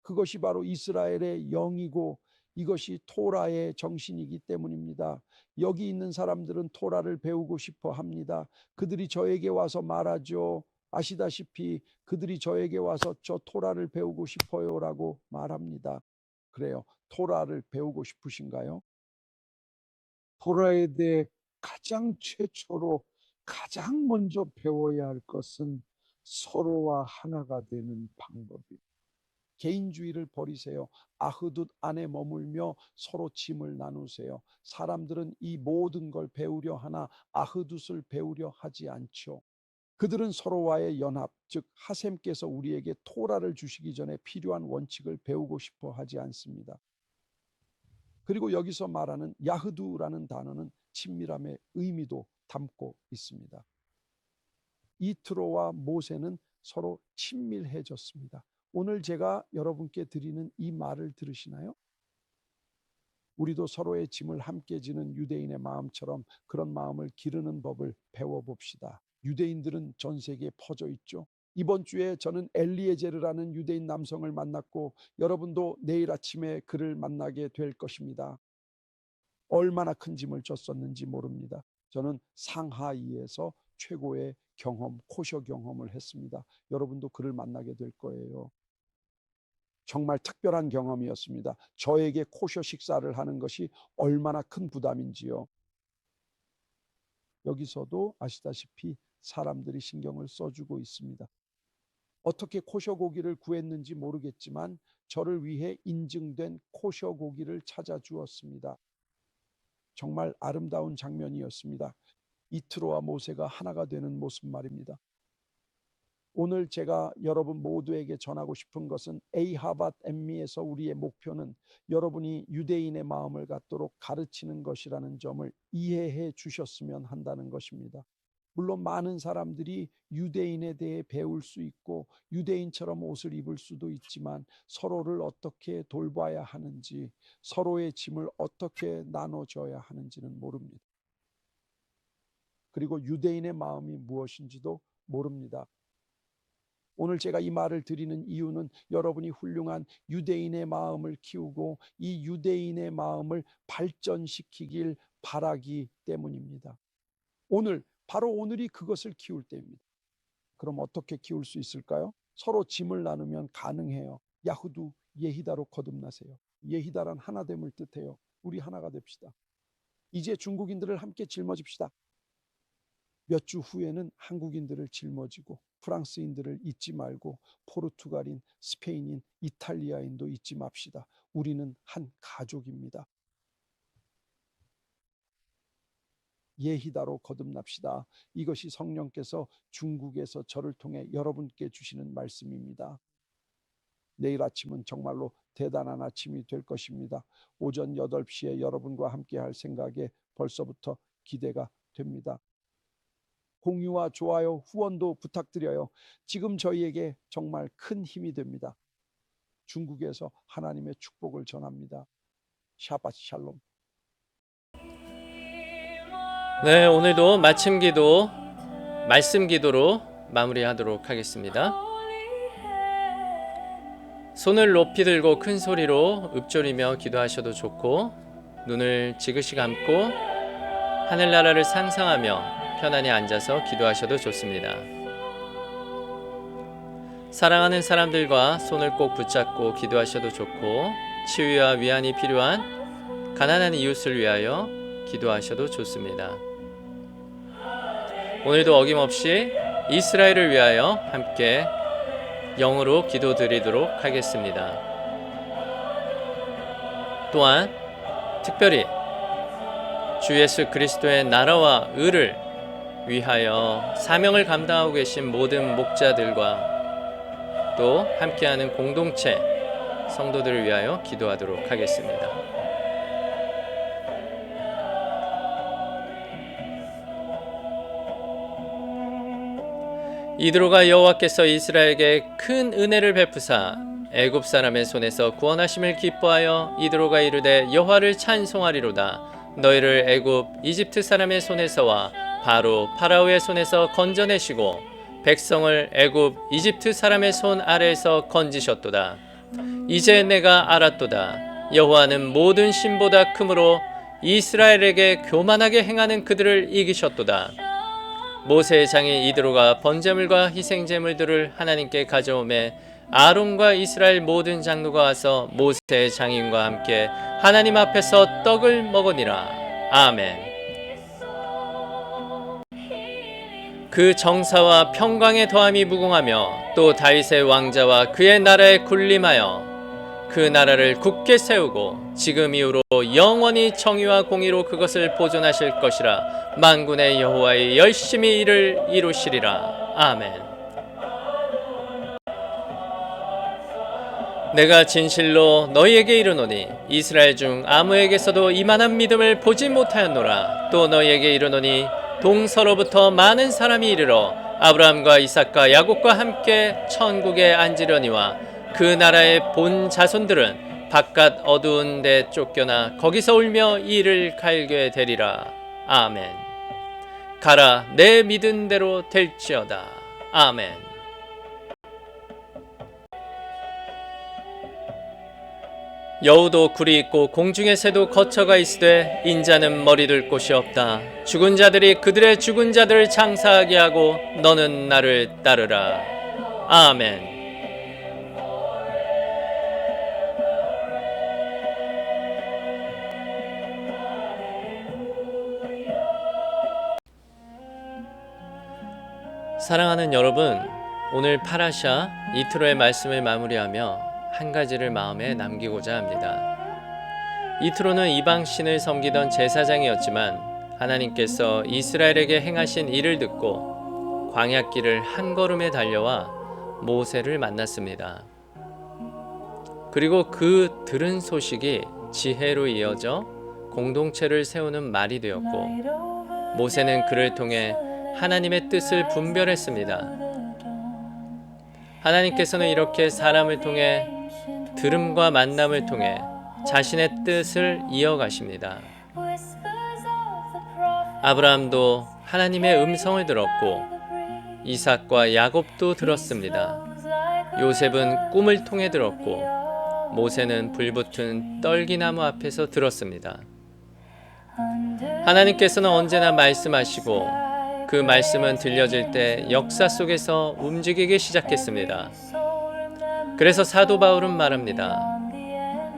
[SPEAKER 2] 그것이 바로 이스라엘의 영이고 이것이 토라의 정신이기 때문입니다. 여기 있는 사람들은 토라를 배우고 싶어 합니다. 그들이 저에게 와서 말하죠. 아시다시피 그들이 저에게 와서 저 토라를 배우고 싶어요라고 말합니다. 그래요. 토라를 배우고 싶으신가요? 토라에 대해 가장 최초로 가장 먼저 배워야 할 것은 서로와 하나가 되는 방법입니다. 개인주의를 버리세요. 아흐둣 안에 머물며 서로 짐을 나누세요. 사람들은 이 모든 걸 배우려 하나 아흐둣을 배우려 하지 않죠. 그들은 서로와의 연합, 즉 하셈께서 우리에게 토라를 주시기 전에 필요한 원칙을 배우고 싶어 하지 않습니다. 그리고 여기서 말하는 야흐두라는 단어는 친밀함의 의미도 담고 있습니다. 이트로와 모세는 서로 친밀해졌습니다. 오늘 제가 여러분께 드리는 이 말을 들으시나요? 우리도 서로의 짐을 함께 지는 유대인의 마음처럼 그런 마음을 기르는 법을 배워봅시다. 유대인들은 전 세계에 퍼져 있죠. 이번 주에 저는 엘리에제르라는 유대인 남성을 만났고 여러분도 내일 아침에 그를 만나게 될 것입니다. 얼마나 큰 짐을 졌었는지 모릅니다. 저는 상하이에서 최고의 경험, 코셔 경험을 했습니다. 여러분도 그를 만나게 될 거예요. 정말 특별한 경험이었습니다. 저에게 코셔 식사를 하는 것이 얼마나 큰 부담인지요. 여기서도 아시다시피 사람들이 신경을 써주고 있습니다. 어떻게 코셔 고기를 구했는지 모르겠지만 저를 위해 인증된 코셔 고기를 찾아주었습니다. 정말 아름다운 장면이었습니다. 이트로와 모세가 하나가 되는 모습 말입니다. 오늘 제가 여러분 모두에게 전하고 싶은 것은 에이하밧 엠미에서 우리의 목표는 여러분이 유대인의 마음을 갖도록 가르치는 것이라는 점을 이해해 주셨으면 한다는 것입니다. 물론 많은 사람들이 유대인에 대해 배울 수 있고 유대인처럼 옷을 입을 수도 있지만 서로를 어떻게 돌봐야 하는지, 서로의 짐을 어떻게 나눠줘야 하는지는 모릅니다. 그리고 유대인의 마음이 무엇인지도 모릅니다. 오늘 제가 이 말을 드리는 이유는 여러분이 훌륭한 유대인의 마음을 키우고 이 유대인의 마음을 발전시키길 바라기 때문입니다. 바로 오늘이 그것을 키울 때입니다. 그럼 어떻게 키울 수 있을까요? 서로 짐을 나누면 가능해요. 야후두 예히다로 거듭나세요. 예히다란 하나됨을 뜻해요. 우리 하나가 됩시다. 이제 중국인들을 함께 짊어집시다. 몇 주 후에는 한국인들을 짊어지고 프랑스인들을 잊지 말고 포르투갈인, 스페인인, 이탈리아인도 잊지 맙시다. 우리는 한 가족입니다. 예히다로 거듭납시다. 이것이 성령께서 중국에서 저를 통해 여러분께 주시는 말씀입니다. 내일 아침은 정말로 대단한 아침이 될 것입니다. 오전 8시에 여러분과 함께 할 생각에 벌써부터 기대가 됩니다. 공유와 좋아요, 후원도 부탁드려요. 지금 저희에게 정말 큰 힘이 됩니다. 중국에서 하나님의 축복을 전합니다. 샤ባት 샬롬.
[SPEAKER 1] 네, 오늘도 마침 기도, 말씀 기도로 마무리하도록 하겠습니다. 손을 높이 들고 큰 소리로 읊조리며 기도하셔도 좋고 눈을 지그시 감고 하늘나라를 상상하며 편안히 앉아서 기도하셔도 좋습니다. 사랑하는 사람들과 손을 꼭 붙잡고 기도하셔도 좋고 치유와 위안이 필요한 가난한 이웃을 위하여 기도하셔도 좋습니다. 오늘도 어김없이 이스라엘을 위하여 함께 영으로 기도드리도록 하겠습니다. 또한 특별히 주 예수 그리스도의 나라와 의를 위하여 사명을 감당하고 계신 모든 목자들과 또 함께하는 공동체 성도들을 위하여 기도하도록 하겠습니다. 이드로가 여호와께서 이스라엘에게 큰 은혜를 베푸사 애굽 사람의 손에서 구원하심을 기뻐하여 이드로가 이르되 여호와를 찬송하리로다. 너희를 애굽 이집트 사람의 손에서와 바로 파라오의 손에서 건져내시고 백성을 애굽 이집트 사람의 손 아래에서 건지셨도다. 이제 내가 알았도다. 여호와는 모든 신보다 크므로 이스라엘에게 교만하게 행하는 그들을 이기셨도다. 모세의 장인 이드로가 번제물과 희생제물들을 하나님께 가져오매 아론과 이스라엘 모든 장로가 와서 모세의 장인과 함께 하나님 앞에서 떡을 먹으니라. 아멘. 그 정사와 평강의 더함이 무궁하며 또 다윗의 왕자와 그의 나라에 군림하여 그 나라를 굳게 세우고 지금 이후로 영원히 정의와 공의로 그것을 보존하실 것이라. 만군의 여호와의 열심히 이를 이루시리라. 아멘. 내가 진실로 너희에게 이르노니 이스라엘 중 아무에게서도 이만한 믿음을 보지 못하였노라. 또 너희에게 이르노니 동서로부터 많은 사람이 이르러 아브라함과 이삭과 야곱과 함께 천국에 앉으려니와 그 나라의 본 자손들은 바깥 어두운 데 쫓겨나 거기서 울며 이를 갈게 되리라. 아멘. 가라, 내 믿은 대로 될지어다. 아멘. 여우도 굴이 있고 공중의 새도 거처가 있으되 인자는 머리 둘 곳이 없다. 죽은 자들이 그들의 죽은 자들을 장사하게 하고 너는 나를 따르라. 아멘. 사랑하는 여러분, 오늘 파라샤 이트로의 말씀을 마무리하며 한 가지를 마음에 남기고자 합니다. 이트로는 이방신을 섬기던 제사장이었지만 하나님께서 이스라엘에게 행하신 일을 듣고 광야길을 한 걸음에 달려와 모세를 만났습니다. 그리고 그 들은 소식이 지혜로 이어져 공동체를 세우는 말이 되었고, 모세는 그를 통해 하나님의 뜻을 분별했습니다. 하나님께서는 이렇게 사람을 통해 들음과 만남을 통해 자신의 뜻을 이어가십니다. 아브라함도 하나님의 음성을 들었고 이삭과 야곱도 들었습니다. 요셉은 꿈을 통해 들었고 모세는 불붙은 떨기나무 앞에서 들었습니다. 하나님께서는 언제나 말씀하시고 그 말씀은 들려질 때 역사 속에서 움직이기 시작했습니다. 그래서 사도 바울은 말합니다.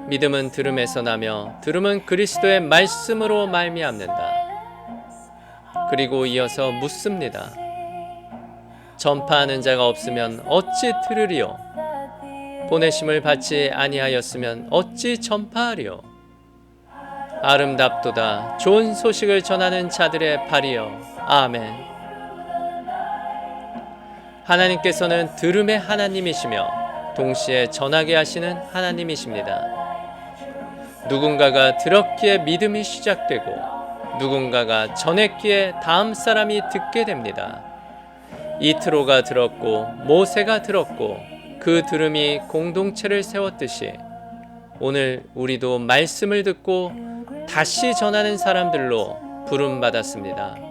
[SPEAKER 1] 믿음은 들음에서 나며 들음은 그리스도의 말씀으로 말미암는다. 그리고 이어서 묻습니다. 전파하는 자가 없으면 어찌 들으리요? 보내심을 받지 아니하였으면 어찌 전파하리요? 아름답도다 좋은 소식을 전하는 자들의 발이여. 아멘. 하나님께서는 들음의 하나님이시며 동시에 전하게 하시는 하나님이십니다. 누군가가 들었기에 믿음이 시작되고 누군가가 전했기에 다음 사람이 듣게 됩니다. 이트로가 들었고 모세가 들었고 그 들음이 공동체를 세웠듯이 오늘 우리도 말씀을 듣고 다시 전하는 사람들로 부름받았습니다.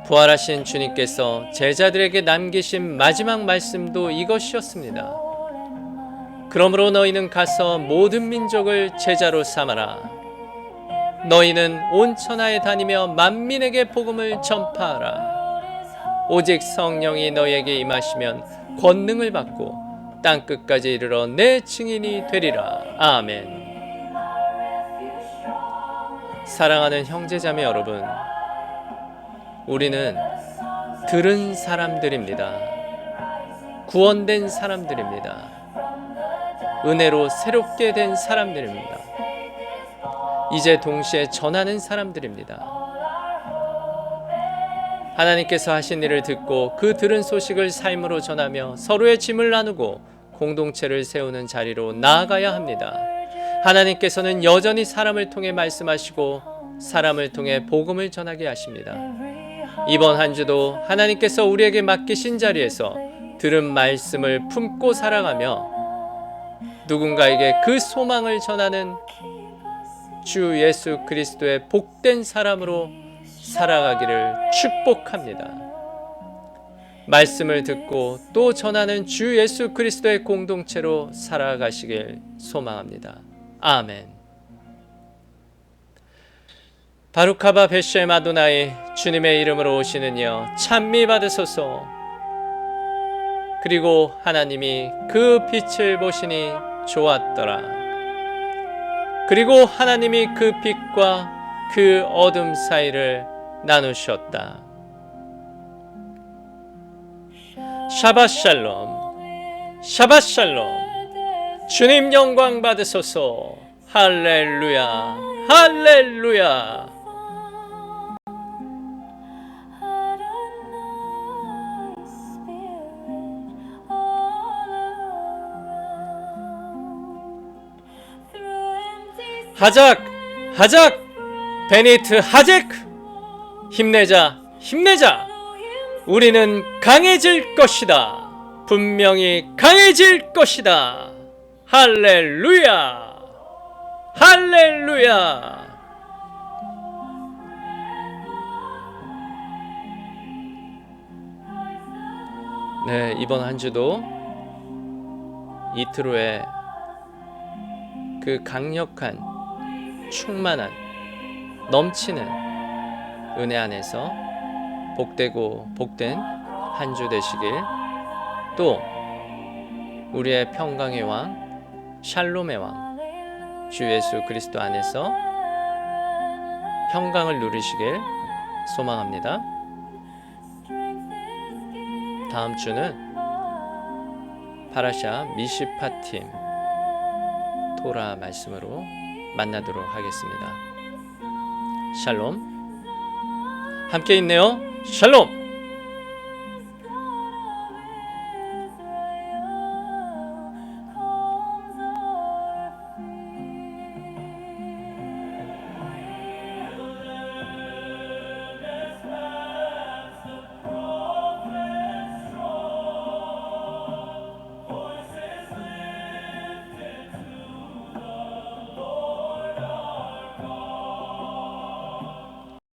[SPEAKER 1] 부활하신 주님께서 제자들에게 남기신 마지막 말씀도 이것이었습니다. 그러므로 너희는 가서 모든 민족을 제자로 삼아라. 너희는 온 천하에 다니며 만민에게 복음을 전파하라. 오직 성령이 너희에게 임하시면 권능을 받고 땅끝까지 이르러 내 증인이 되리라. 아멘. 사랑하는 형제자매 여러분, 우리는 들은 사람들입니다. 구원된 사람들입니다. 은혜로 새롭게 된 사람들입니다. 이제 동시에 전하는 사람들입니다. 하나님께서 하신 일을 듣고 그 들은 소식을 삶으로 전하며 서로의 짐을 나누고 공동체를 세우는 자리로 나아가야 합니다. 하나님께서는 여전히 사람을 통해 말씀하시고 사람을 통해 복음을 전하게 하십니다. 이번 한 주도 하나님께서 우리에게 맡기신 자리에서 들은 말씀을 품고 살아가며 누군가에게 그 소망을 전하는 주 예수 그리스도의 복된 사람으로 살아가기를 축복합니다. 말씀을 듣고 또 전하는 주 예수 그리스도의 공동체로 살아가시길 소망합니다. 아멘. 바루카바 베쉐 마도나이, 주님의 이름으로 오시는 여 찬미 받으소서. 그리고 하나님이 그 빛을 보시니 좋았더라. 그리고 하나님이 그 빛과 그 어둠 사이를 나누셨다. 샤밧 샬롬, 샤밧 샬롬. 주님 영광 받으소서. 할렐루야, 할렐루야. 하작, 하작, 베니트 하제크. 힘내자, 힘내자. 우리는 강해질 것이다. 분명히 강해질 것이다. 할렐루야, 할렐루야. 네, 이번 한 주도 이틀 후에 그 강력한, 충만한, 넘치는 은혜 안에서 복되고 복된 한 주 되시길, 또 우리의 평강의 왕, 샬롬의 왕, 주 예수 그리스도 안에서 평강을 누리시길 소망합니다. 다음 주는 파라샤 미시파팀 토라 말씀으로 만나도록 하겠습니다. 샬롬. 함께 있네요. 샬롬.